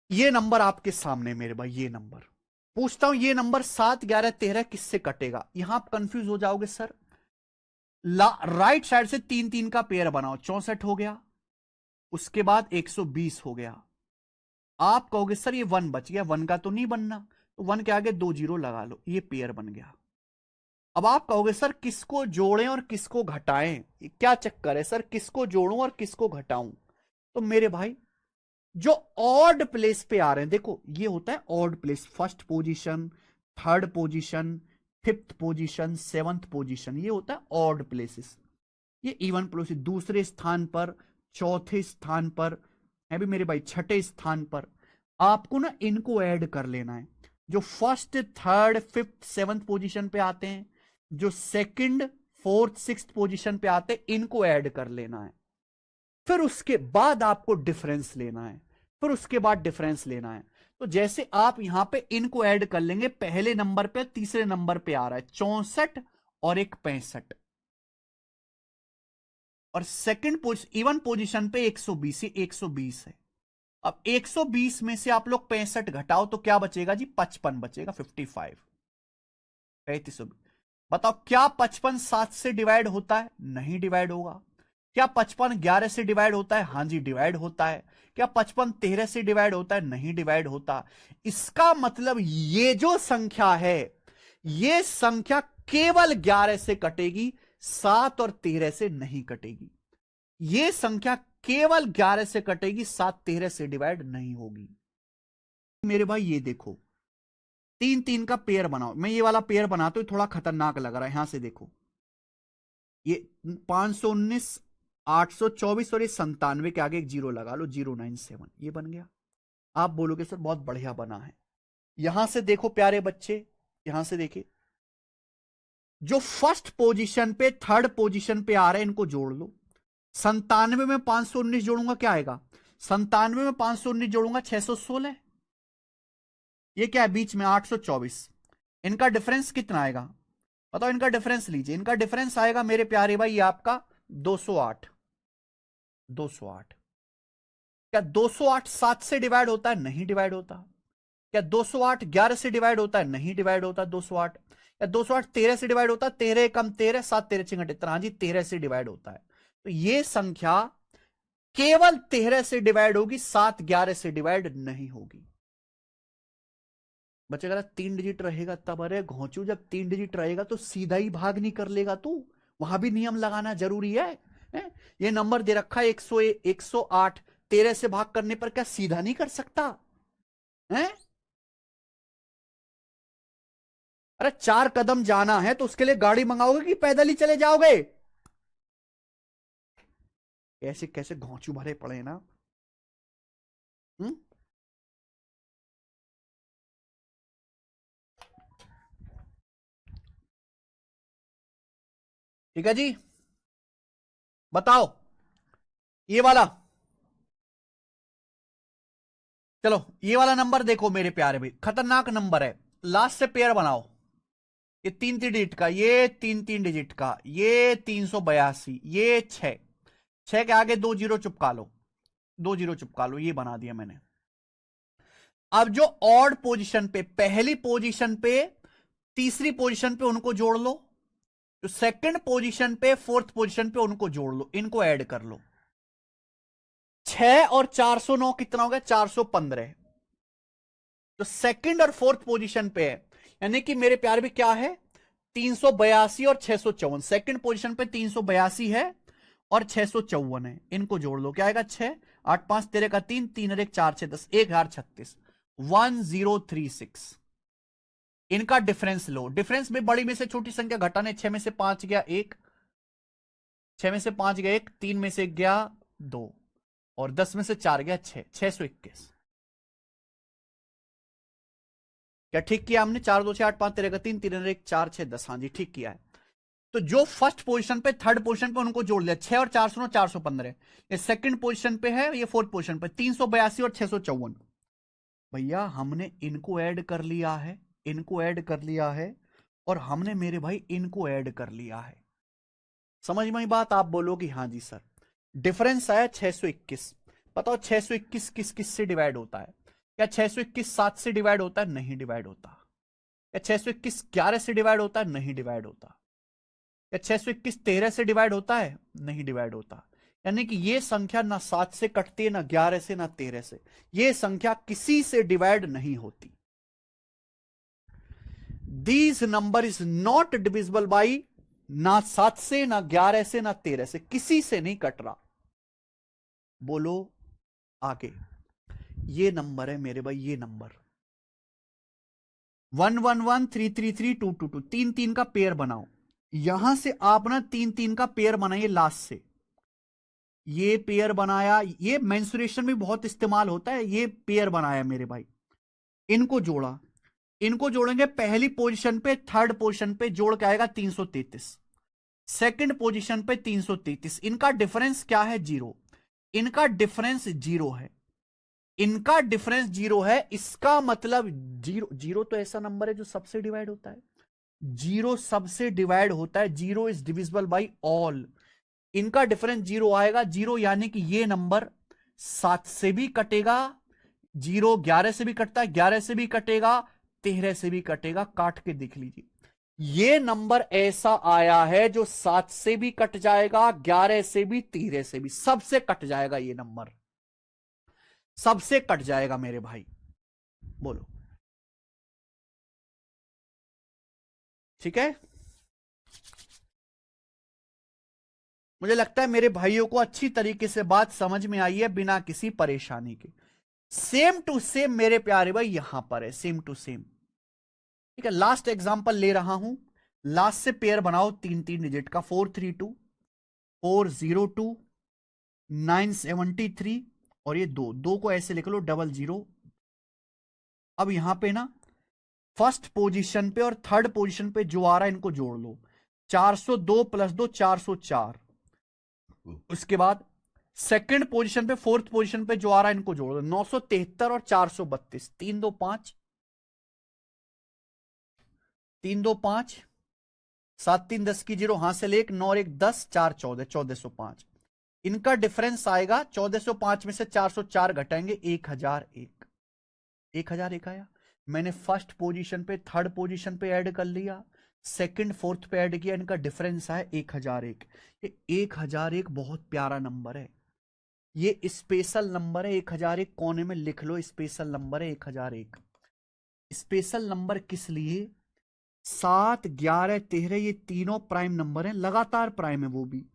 ये नंबर आपके सामने मेरे भाई, ये नंबर पूछता हूं, ये नंबर 7 11 13 किससे कटेगा? यहां आप कंफ्यूज हो जाओगे सर। राइट साइड से 3-3 का पेयर बनाओ, 64 हो गया, उसके बाद 120 हो गया। आप कहोगे सर ये 1 बच गया, 1 का तो नहीं बनना। तो 1 के आगे 2 जीरो लगा लो, ये पेयर बन गया। अब आप कहोगे सर किसको जोड़ें और किसको घटाएं, क्या चक्कर है सर, किसको जोड़ूं और किसको घटाऊं? तो मेरे भाई जो ऑड प्लेस पे आ रहे हैं, देखो ये होता है odd place, first position, third position, fifth position, seventh position, ये होता है ऑड प्लेसेस। ये इवन प्लेस दूसरे स्थान पर, चौथे स्थान पर है भी मेरे भाई, छठे स्थान पर। आपको ना इनको ऐड कर लेना है, जो first third fifth seventh position पे आते हैं, जो सेकंड फोर्थ सिक्स्थ पोजीशन पे आते हैं, इनको ऐड कर लेना है। फिर उसके बाद आपको डिफरेंस लेना है, फिर उसके बाद डिफरेंस लेना है। तो जैसे आप यहां पे इनको ऐड कर लेंगे, पहले नंबर पे तीसरे नंबर पे आ रहा है 64 और एक 65, और सेकंड इवन पोजीशन पे 120 ही 120 है। अब 120 में से आप लोग 65 घटाओ तो क्या बचेगा जी, 55 बचेगा, 55 35। बताओ क्या 55 7 से डिवाइड होता है? नहीं डिवाइड होगा। क्या 55 11 से डिवाइड होता है? हां जी डिवाइड होता है। क्या 55 13 से डिवाइड होता है? नहीं डिवाइड होता। इसका मतलब ये जो संख्या है, ये संख्या केवल 11 से कटेगी, 7 और 13 से नहीं कटेगी। ये संख्या केवल 11 से कटेगी, 7 13 से डिवाइड नहीं होगी। मेरे भाई ये देखो 3 3 का पेयर बनाओ, मैं ये वाला पेयर बनाता हूं, थोड़ा खतरनाक लग रहा है, यहां से देखो ये 519 824 और ये 97 के आगे एक जीरो लगा लो, 097, ये बन गया। आप बोलोगे सर बहुत बढ़िया बना है। यहां से देखो प्यारे बच्चे, यहां से देखिए जो फर्स्ट पोजीशन पे थर्ड पोजीशन पे आ रहे हैं इनको जोड़ लो। 97 में 519 जोड़ूंगा क्या आएगा? 97 में 519 जोड़ूंगा 616। ये क्या है बीच में? 824। इनका डिफरेंस कितना आएगा बताओ? इनका डिफरेंस लीजिए, इनका डिफरेंस आएगा मेरे प्यारे भाई आपका 208। 208। क्या 208 7 से डिवाइड होता है? नहीं डिवाइड होता। क्या 208 11 से डिवाइड होता है? नहीं डिवाइड होता 208। या 208 13 से डिवाइड होता है? 13 कम 13 7 13 6 13, हाँ जी 13 से डिवाइड होता है। तो ये संख्या केवल 13 से डिवाइड होगी, 7 11 से डिवाइड नहीं होगी। बच्चे कह रहा 3 डिजिट रहेगा तब, अरे घोंचू जब 3 डिजिट रहेगा तो सीधा ही भाग नहीं कर लेगा तू, वहां भी नियम लगाना जरूरी है? ये नंबर दे रखा है 108, 13 से भाग करने पर क्या सीधा नहीं कर सकता है? अरे 4 कदम जाना है तो उसके लिए गाड़ी मंगाओगे कि पैदल ही चले जाओगे? कैसे कैसे घोंचू भरे पड़े ना। हम्म ठीक है जी, बताओ ये वाला, चलो ये वाला नंबर देखो मेरे प्यारे भाई, खतरनाक नंबर है। लास्ट से पेयर बनाओ, ये 3 3 डिजिट का, ये 3 3 डिजिट का, ये 382, ये 6, 6 के आगे 2 जीरो चुपका लो, 2 जीरो चुपका लो, ये बना दिया मैंने। अब जो ऑड पोजीशन पे, पहली पोजीशन पे तीसरी पोजीशन पे उनको जोड़ लो, जो सेकंड पोजीशन पे फोर्थ पोजीशन पे उनको जोड़ लो, इनको ऐड कर लो। 6 और 409 कितना हो गया? 415। जो सेकंड और फोर्थ पोजीशन पे है, यानी कि मेरे प्यार भी क्या है, 382 और 654। सेकंड पोजीशन पे 382 है और 654 है, इनको जोड़ लो, क्या आएगा? 6 8 5 13 का 3 3 और 1 4 6 10, 1036, 1036। इनका डिफरेंस लो, डिफरेंस में बड़ी में से छोटी संख्या घटाने, 6 में से 5 गया 1, 6 में से 5 गया 1, 3 में से गया 2, और 10 में से 4 गया 6, 621। क्या ठीक किया हमने? 4 2 6 8 5 13 का 3 3 और 1 4 6 10, हाँ जी ठीक किया है। तो जो फर्स्ट पोजीशन पे थर्ड पोजीशन पे उनको जोड़ लिया, 6 और 409 415। ये सेकंड पोजीशन पे है, ये फोर्थ पोजीशन पे 382 और 654। भैया हमने इनको ऐड कर लिया है, इनको ऐड कर लिया है, और हमने मेरे भाई इनको ऐड कर लिया है। समझ में आई बात? आप बोलोगे हाँ जी सर। डिफरेंस आया 621। बताओ 621 किस किस से डिवाइड होता है? क्या 621 7 से डिवाइड होता है? नहीं डिवाइड होता। क्या 621 11 से डिवाइड होता है? नहीं डिवाइड होता। क्या 621 13 से डिवाइड होता है? नहीं डिवाइड होता। यानी कि ये संख्या ना 7 से कटती है, ना 11 से, ना 13 से। ये संख्या किसी से डिवाइड नहीं होती। These number is not divisible by, ना 7 से, ना 11 से, ना 13 से, किसी से नहीं कट रहा। बोलो आगे। ये नंबर है मेरे भाई, ये नंबर 111 333 222, 3 3 का पेयर बनाओ। यहां से आप ना 3 3 का पेयर बनाइए लास्ट से। ये पेयर बनाया, ये मेंसुरेशन में बहुत इस्तेमाल होता है। ये पेयर बनाया मेरे भाई, इनको जोड़ा, इनको जोड़ेंगे पहली पोजीशन पे, थर्ड पोजीशन पे जोड़ के आएगा 333, सेकंड पोजीशन पे 333। इनका डिफरेंस क्या है? 0। इनका डिफरेंस 0 है, इनका डिफरेंस 0 है। इसका मतलब 0, 0 तो ऐसा नंबर है जो सबसे डिवाइड होता है। 0 सबसे डिवाइड होता है, 0 इज डिविजिबल बाई ऑल। इनका डिफरेंस 0 आएगा। 0 यानी कि ये नंबर 7 से भी कटेगा, 0 11 से भी कटता है, 11 से भी कटेगा, 13 से भी कटेगा। काट के देख लीजिए, ये नंबर ऐसा आया है जो 7 से भी कट जाएगा, 11 से भी, 13 से भी, सबसे कट जाएगा। ये नंबर सबसे कट जाएगा मेरे भाई। बोलो ठीक है। मुझे लगता है मेरे भाइयों को अच्छी तरीके से बात समझ में आई है, बिना किसी परेशानी के। सेम टू सेम मेरे प्यारे भाई यहां पर है, सेम टू सेम। ठीक है, लास्ट एग्जांपल ले रहा हूं। लास्ट से पेयर बनाओ 3 3 डिजिट का, 432, 402, 973, और ये दो दो को ऐसे लिख लो, 00। अब यहां पे ना फर्स्ट पोजीशन पे और थर्ड पोजीशन पे जो आ रहा है इनको जोड़ लो, 402 प्लस 2 404। उसके बाद सेकंड पोजीशन पे, फोर्थ पोजीशन पे जो आ रहा है इनको जोड़ दो, 973 और 432, 3 2 5, 3 2 5, 7 3 10 की 0, हासिल 1, 9 और 1 10, 4 14, 1405। इनका डिफरेंस आएगा 1405 में से 404 घटाएंगे, 1001। 1001 आया। मैंने फर्स्ट पोजीशन पे, थर्ड पोजीशन पे ऐड कर लिया, सेकंड फोर्थ पे ऐड किया, इनका डिफरेंस आया 1001। ये 1001 बहुत प्यारा नंबर है, ये स्पेशल नंबर है। 1001 कोने में लिख लो, स्पेशल नंबर है 1001। स्पेशल नंबर किस लिए? 7 11 13 ये तीनों प्राइम नंबर हैं, लगातार प्राइम है वो भी।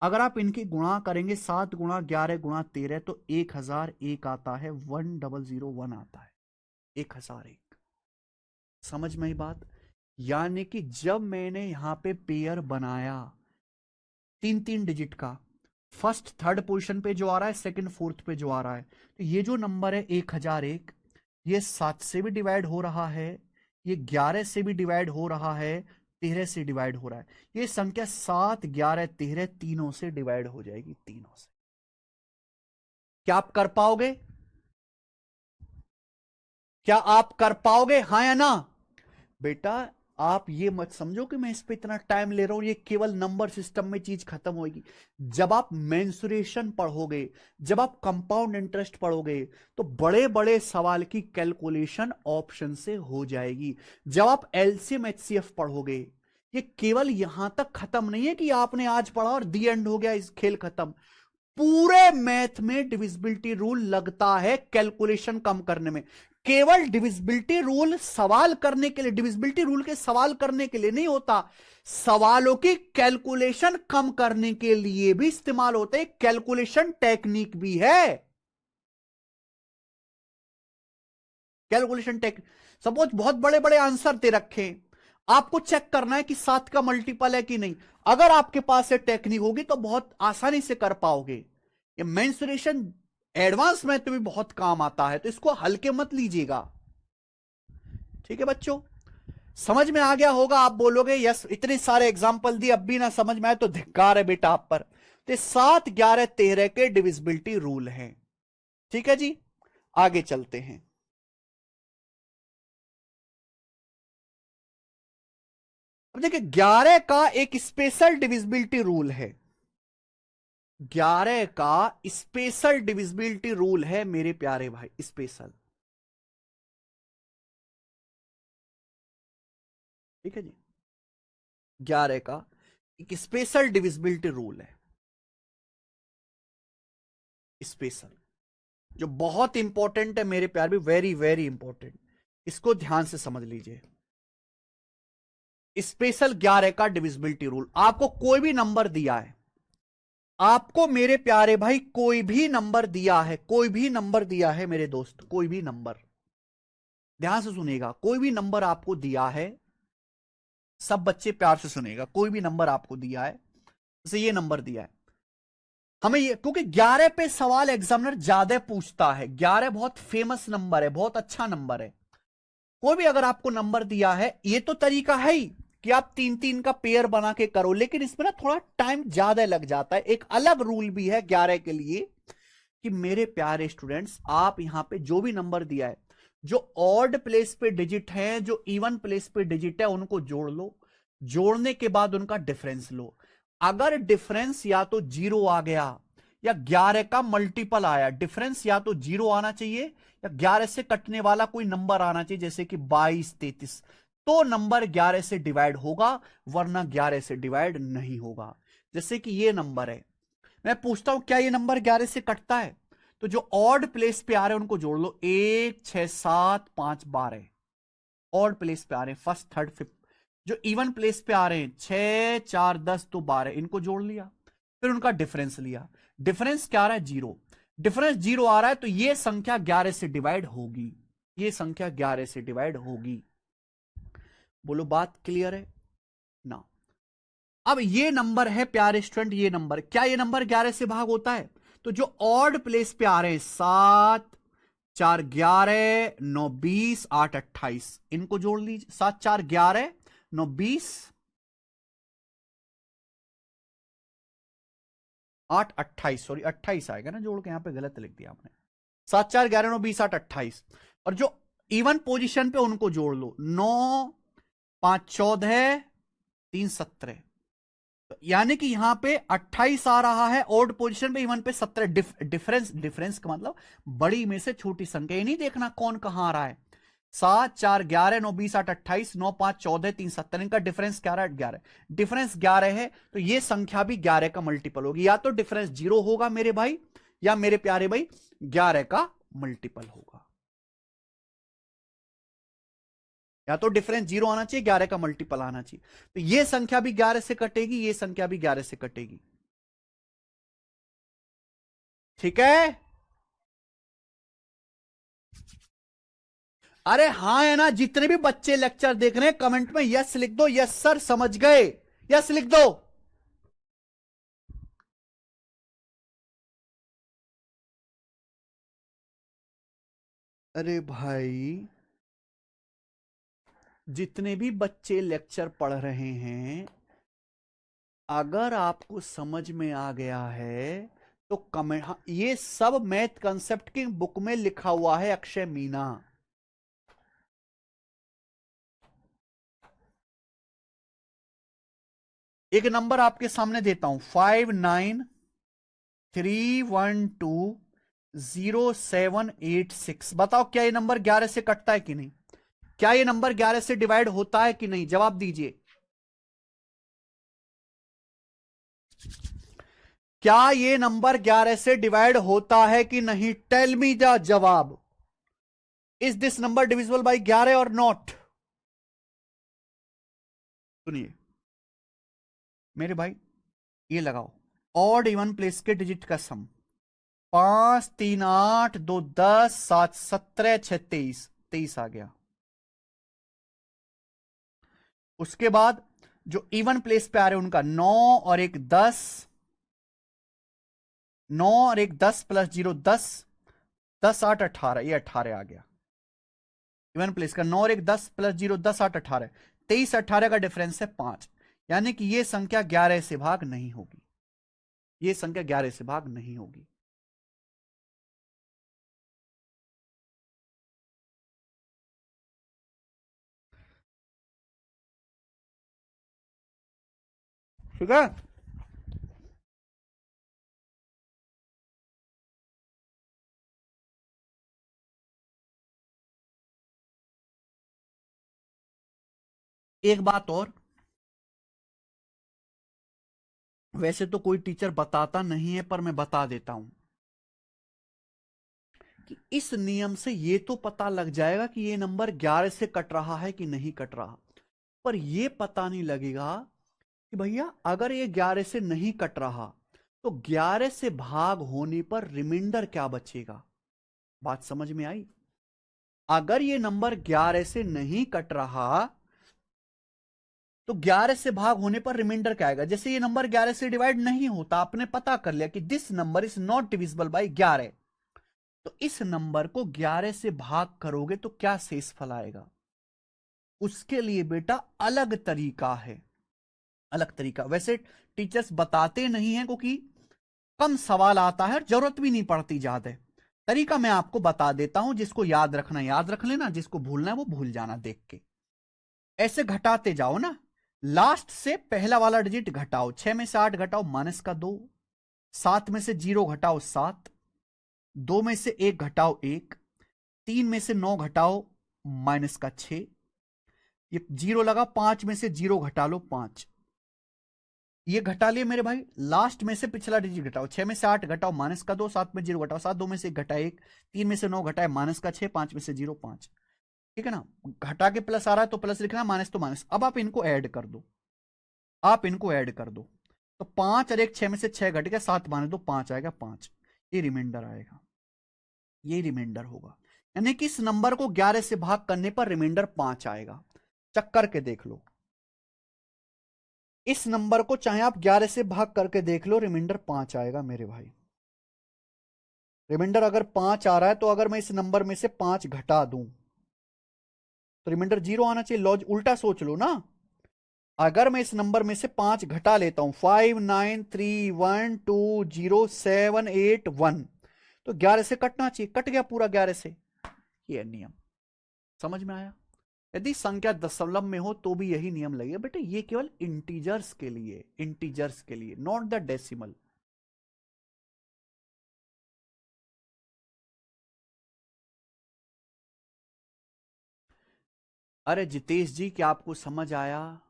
अगर आप इनकी गुणा करेंगे, 7 गुणा 11 गुणा 13, तो 1001 आता है, 1001 आता है, 1001। समझ में आई बात? यानी कि जब मैंने यहां पे पेयर बनाया 3 3 डिजिट का, फर्स्ट थर्ड पोजीशन पे जो आ रहा है, सेकंड फोर्थ पे जो आ रहा है, तो ये जो नंबर है 1001, ये 7 से भी डिवाइड हो रहा है, ये 11 से भी डिवाइड हो रहा है, 13 से डिवाइड हो रहा है। ये संख्या 7 11 13 तीनों से डिवाइड हो जाएगी, तीनों से। क्या आप कर पाओगे? क्या आप कर पाओगे, हाँ या ना? बेटा आप ये मत समझो कि मैं इस पे इतना टाइम ले रहा हूं, ये केवल नंबर सिस्टम में चीज खत्म होगी। जब आप मेंसुरेशन पढ़ोगे, जब आप कंपाउंड इंटरेस्ट पढ़ोगे, तो बड़े बड़े सवाल की कैलकुलेशन ऑप्शन से हो जाएगी। जब आप एलसीएम एचसीएफ पढ़ोगे, ये केवल यहां तक खत्म नहीं है कि आपने आज पढ़ा और दी एंड हो गया, इस खेल खत्म। पूरे मैथ में डिविजिबिलिटी रूल लगता है कैलकुलेशन कम करने में। केवल डिविजिबिलिटी रूल सवाल करने के लिए, डिविजिबिलिटी रूल के सवाल करने के लिए नहीं होता, सवालों की कैलकुलेशन कम करने के लिए भी इस्तेमाल होते हैं। कैलकुलेशन टेक्निक भी है, कैलकुलेशन टेक। सपोज बहुत बड़े बड़े आंसर दे रखे, आपको चेक करना है कि 7 का मल्टीपल है कि नहीं। अगर आपके पास ये टेक्निक होगी तो बहुत आसानी से कर पाओगे। ये मेंसुरेशन एडवांस मैथ में भी बहुत काम आता है, तो इसको हल्के मत लीजिएगा। ठीक है बच्चों, समझ में आ गया होगा। आप बोलोगे यस, इतने सारे एग्जाम्पल दिए अब भी ना समझ में आए तो धिक्कार है बेटा आप पर। तो 7 11 13 के डिविजिबिलिटी रूल हैं। ठीक है जी, आगे चलते हैं। अब देखिए 11 का एक स्पेशल डिविजिबिलिटी रूल है, 11 का स्पेशल डिविजिबिलिटी रूल है मेरे प्यारे भाई, स्पेशल। ठीक है जी, 11 का एक स्पेशल डिविजिबिलिटी रूल है, स्पेशल, जो बहुत इंपॉर्टेंट है मेरे प्यार भी, वेरी वेरी इंपॉर्टेंट। इसको ध्यान से समझ लीजिए। स्पेशल 11 का डिविजिबिलिटी रूल। आपको कोई भी नंबर दिया है, आपको मेरे प्यारे भाई कोई भी नंबर दिया है, कोई भी नंबर दिया है मेरे दोस्त, कोई भी नंबर, ध्यान से सुनिएगा, कोई भी नंबर आपको दिया है, सब बच्चे प्यार से सुनेगा, कोई भी नंबर आपको दिया है, जैसे ये नंबर दिया है हमें, ये क्योंकि 11 पे सवाल एग्जामिनर ज्यादा पूछता है, 11 बहुत फेमस नंबर है, बहुत अच्छा नंबर है। कोई भी अगर आपको नंबर दिया है, ये तो तरीका है ही कि आप 3-3 का पेयर बना के करो, लेकिन इसमें ना थोड़ा टाइम ज्यादा लग जाता है। एक अलग रूल भी है 11 के लिए कि मेरे प्यारे स्टूडेंट्स, आप यहां पे जो भी नंबर दिया है, जो ऑड प्लेस पे डिजिट है, जो इवन प्लेस पे डिजिट है, उनको जोड़ लो, जोड़ने के बाद उनका डिफरेंस लो। अगर डिफरेंस या तो 0 आ गया या 11 का मल्टीपल आया, डिफरेंस या तो 0 आना चाहिए या 11 से कटने वाला कोई नंबर आना चाहिए, जैसे कि 22, 33, तो नंबर 11 से डिवाइड होगा, वरना 11 से डिवाइड नहीं होगा। जैसे कि ये नंबर है, मैं पूछता हूं क्या ये नंबर 11 से कटता है, तो जो ऑड प्लेस पे आ रहे हैं उनको जोड़ लो, 1, 6, 7, 5, 12 ऑड प्लेस पे आ रहे हैं, फर्स्ट, थर्ड, फिफ्थ। जो इवन प्लेस पे आ रहे हैं 6, 4, 10 तो 12, इनको जोड़ लिया, फिर उनका डिफरेंस लिया, डिफरेंस क्या आ रहा है 0, डिफरेंस 0 आ रहा है, तो ये संख्या 11 से डिवाइड होगी, ये संख्या 11 से डिवाइड होगी। बोलो बात क्लियर है ना। अब ये नंबर है प्यारे स्टूडेंट, ये नंबर, क्या ये नंबर 11 से भाग होता है, तो जो ऑड प्लेस पे आ रहे हैं 7, 4, 11, 9, 20, 8, 28, इनको जोड़ लीजिए, 7, 4, 11, 9, 20, 8, 28, सॉरी 28 आएगा ना जोड़ के, यहां पे गलत लिख दिया आपने, 7, 4, 11, 9, 20, 8, 28, और जो इवन पोजीशन पे उनको जोड़ लो, 9, 5, 14, 3, 17, यानी कि यहां पे 28 आ रहा है ऑड पोजीशन पे, इवन पे 17, डिफरेंस, डिफरेंस का मतलब बड़ी में से छोटी संख्या, ये नहीं देखना कौन कहां आ रहा है, 7, 4, 11, 9, 20, 8, 28, 9, 5, 14, 3, 17, इनका डिफरेंस क्या रहा है 11, डिफरेंस 11 है, तो ये संख्या भी 11 का मल्टीपल होगी, या तो डिफरेंस 0 होगा मेरे भाई, या मेरे प्यारे भाई 11 का मल्टीपल होगा, या तो डिफरेंस 0 आना चाहिए, 11 का मल्टीपल आना चाहिए, तो ये संख्या भी 11 से कटेगी, ये संख्या भी 11 से कटेगी, ठीक है। अरे हाँ है ना, जितने भी बच्चे लेक्चर देख रहे हैं कमेंट में यस लिख दो, यस सर समझ गए, यस लिख दो। अरे भाई, जितने भी बच्चे लेक्चर पढ़ रहे हैं, अगर आपको समझ में आ गया है तो कमेंट, हाँ, ये सब मैथ कंसेप्ट की बुक में लिखा हुआ है, अक्षय मीना। एक नंबर आपके सामने देता हूं, 593120 786, बताओ क्या ये नंबर 11 से कटता है कि नहीं, क्या ये नंबर 11 से डिवाइड होता है कि नहीं, जवाब दीजिए। क्या ये नंबर 11 से डिवाइड होता है कि नहीं, टेल मी द जवाब, is this number divisible by 11 और नॉट। सुनिए मेरे भाई, ये लगाओ, ऑड इवन प्लेस के डिजिट का सम, 5, 3, 8, 2, 10, 7, 17, 6, 23, 23 आ गया। उसके बाद जो इवन प्लेस पे आ रहे हैं उनका 9 और एक 10, 9 और एक 10 प्लस 0 10, 10, 8, 18, ये 18 आ गया। इवन प्लेस का 9 और एक 10 प्लस 0 10, 8, 18, 23, 18 का डिफरेंस है 5, यानी कि ये संख्या 11 से भाग नहीं होगी, ये संख्या 11 से भाग नहीं होगी। ठीक है, एक बात और, वैसे तो कोई टीचर बताता नहीं है पर मैं बता देता हूं कि इस नियम से ये तो पता लग जाएगा कि ये नंबर 11 से कट रहा है कि नहीं कट रहा। पर ये पता नहीं लगेगा कि भैया अगर ये 11 से नहीं कट रहा तो 11 से भाग होने पर रिमाइंडर क्या बचेगा। बात समझ में आई। अगर ये नंबर 11 से नहीं कट रहा तो 11 से भाग होने पर रिमाइंडर क्या आएगा। जैसे ये नंबर 11 से डिवाइड नहीं होता, आपने पता कर लिया कि this number is not divisible by 11, तो इस नंबर को 11 से भाग करोगे तो क्या शेषफल आएगा। उसके लिए बेटा अलग तरीका है, अलग तरीका। वैसे टीचर्स बताते नहीं है क्योंकि कम सवाल आता है, जरूरत भी नहीं पड़ती ज्यादा। तरीका मैं आपको बता देता हूं, जिसको याद रखना याद रख लेना, जिसको भूलना है वो भूल जाना देख के। ऐसे घटाते जाओ ना, लास्ट से पहला वाला डिजिट घटाओ, 6 में से 8 घटाओ -2, 7 में से 0 घटाओ 7, 2 में से 1 घटाओ 1, 3 में से 9 घटाओ -6, ये 0 लगा, 5 में से 0 घटा लो 5, ये घटा लिए मेरे भाई। लास्ट में से पिछला डिजिट घटाओ, 6 में से 8 घटाओ -2, 7 में 0 घटाओ 7, 2 में से 1 घटा 1, 3 में से 9 घटाए -6, 5 में से 0 5। ठीक है ना, घटा के प्लस आ रहा है तो प्लस लिखना, माइनस तो माइनस। अब आप इनको ऐड कर दो, आप इनको ऐड कर दो, तो 5 और 1 6 में से 6 घट गया, 7 माने तो 5 आएगा, 5 ये रिमाइंडर आएगा, ये रिमाइंडर होगा। यानी कि इस नंबर को 11 से भाग करने पर रिमाइंडर 5 आएगा। चेक करके देख लो, इस नंबर को चाहे आप 11 से भाग करके देख लो, रिमाइंडर 5 आएगा मेरे भाई। रिमाइंडर अगर 5 आ रहा है तो अगर मैं इस नंबर में से 5 घटा दूं तो रिमाइंडर 0 आना चाहिए। लॉज उल्टा सोच लो ना, अगर मैं इस नंबर में से 5 घटा लेता हूं, 5931207181, तो 11 से कटना चाहिए, कट गया पूरा 11 से। ये नियम समझ में आया। यदि संख्या दशमलव में हो तो भी यही नियम लगेगा बेटे, ये केवल इंटीजर्स के लिए, इंटीजर्स के लिए, नॉट द डेसिमल। अरे जितेश जी, क्या आपको समझ आया।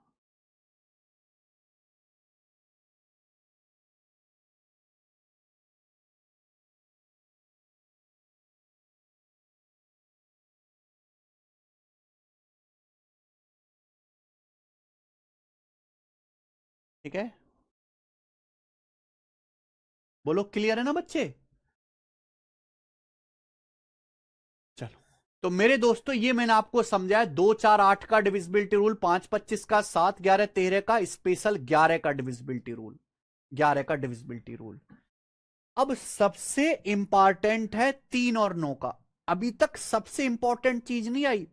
ठीक है, बोलो क्लियर है ना बच्चे। चलो, तो मेरे दोस्तों ये मैंने आपको समझाया 2 4 8 का डिविजिबिलिटी रूल, 5 25 का, 7 11 13 का, स्पेशल 11 का डिविजिबिलिटी रूल, 11 का डिविजिबिलिटी रूल। अब सबसे इंपॉर्टेंट है 3 और 9 का। अभी तक सबसे इंपॉर्टेंट चीज नहीं आई,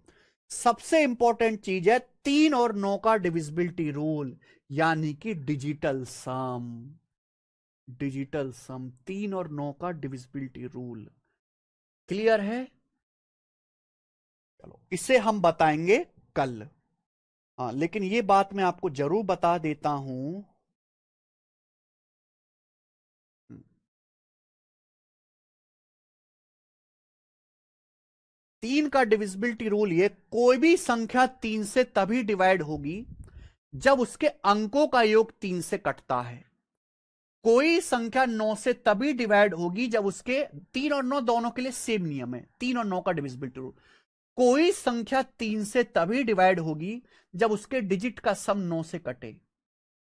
सबसे इंपॉर्टेंट चीज है 3 और 9 का डिविजिबिलिटी रूल, यानी कि डिजिटल सम। डिजिटल सम 3 और 9 का डिविजिबिलिटी रूल क्लियर है। चलो इसे हम बताएंगे कल। हाँ लेकिन ये बात मैं आपको जरूर बता देता हूं, 3 का डिविजिबिलिटी रूल, ये कोई भी संख्या 3 से तभी डिवाइड होगी जब उसके अंकों का योग 3 से कटता है। कोई संख्या 9 से तभी डिवाइड होगी जब उसके, 3 और 9 दोनों के लिए सेम नियम है, 3 और 9 का डिविजिबिलिटी रूल। कोई संख्या 3 से तभी डिवाइड होगी जब उसके डिजिट का सम 9 से कटे।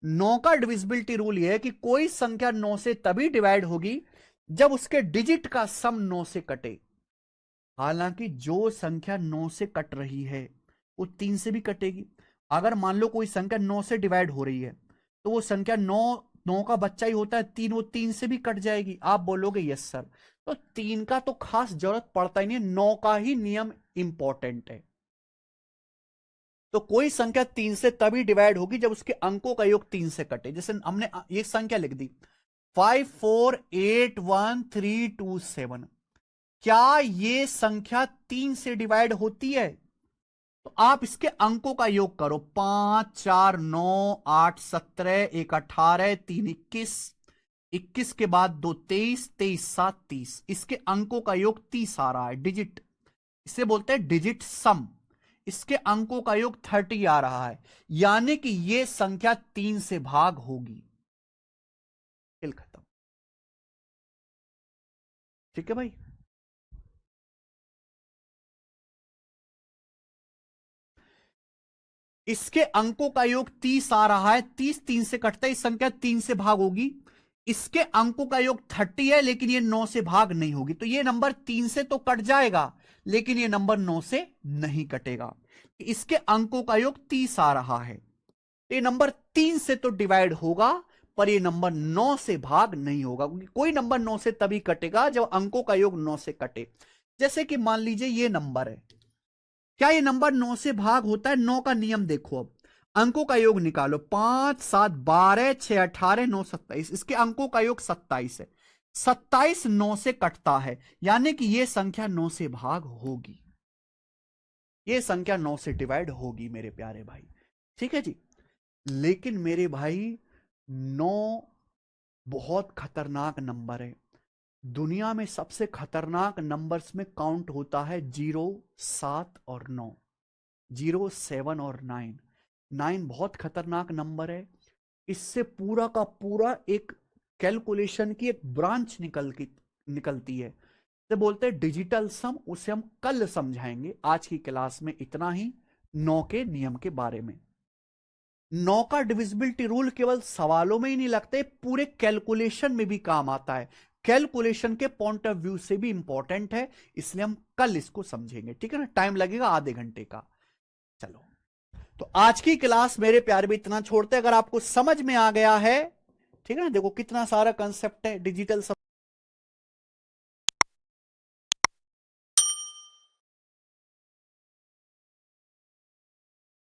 9 का डिविजिबिलिटी रूल यह है कि कोई संख्या 9 से तभी डिवाइड होगी जब उसके डिजिट का सम 9 से कटे। हालांकि जो संख्या 9 से कट रही है वो 3 से भी कटेगी। अगर मान लो कोई संख्या 9 से डिवाइड हो रही है तो वो संख्या 9 9 का बच्चा ही होता है 3, वो 3 से भी कट जाएगी। आप बोलोगे यस सर, तो 3 का तो खास जरूरत पड़ता ही नहीं है, 9 का ही नियम इंपॉर्टेंट है। तो कोई संख्या 3 से तभी डिवाइड होगी जब उसके अंकों का योग 3 से कटे। जैसे हमने ये संख्या लिख दी 548132 क्या ये संख्या 3 से डिवाइड होती है। तो आप इसके अंकों का योग करो, 5 4 9 8 17 1 18 3 21, 21 के बाद 2 23, 23 7 30, इसके अंकों का योग 30 आ रहा है, डिजिट, इसे बोलते हैं डिजिट सम। इसके अंकों का योग 30 आ रहा है, यानी कि यह संख्या 3 से भाग होगी। खेल खत्म। ठीक है भाई। इसके अंकों का योग 30 आ रहा है, 30 3 से कटता है, इस संख्या 3 से भाग होगी। इसके अंकों का योग 30 है, लेकिन ये 9 से भाग नहीं होगी, तो ये नंबर 3 से तो कट जाएगा, लेकिन ये नंबर 9 से नहीं कटेगा। इसके अंकों का योग 30 आ रहा है, तो ये नंबर 3 से तो डिवाइड होगा, पर ये नंबर 9 से भाग नहीं होगा, क्योंकि कोई नंबर 9 से तभी कटेगा जब अंकों का योग 9 से कटे। जैसे कि मान लीजिए ये नंबर है, क्या ये नंबर 9 से भाग होता है? 9 का नियम देखो, अब अंकों का योग निकालो, 5 7 12 6 18 9 27, इसके अंकों का योग 27 है, 27 9 से कटता है, यानी कि ये संख्या 9 से भाग होगी, ये संख्या 9 से डिवाइड होगी मेरे प्यारे भाई, ठीक है जी। लेकिन मेरे भाई 9 बहुत खतरनाक नंबर है, दुनिया में सबसे खतरनाक नंबर्स में काउंट होता है 0 7 और 9, 0 7 और 9। 9 बहुत खतरनाक नंबर है, इससे पूरा का पूरा एक कैलकुलेशन की एक ब्रांच निकलती है, तो बोलते हैं डिजिटल सम, उसे हम कल समझाएंगे, आज की क्लास में इतना ही 9 के नियम के बारे में। 9 का डिविजिबिलिटी रूल केवल सवालों में ही नहीं लगते, पूरे कैलकुलेशन में भी काम आता है, कैलकुलेशन के पॉइंट ऑफ व्यू से भी इंपॉर्टेंट है, इसलिए हम कल इसको समझेंगे, ठीक है ना, टाइम लगेगा आधे घंटे का। चलो, तो आज की क्लास मेरे प्यारे भी इतना छोड़ते, अगर आपको समझ में आ गया है, ठीक है ना, देखो कितना सारा कंसेप्ट है डिजिटल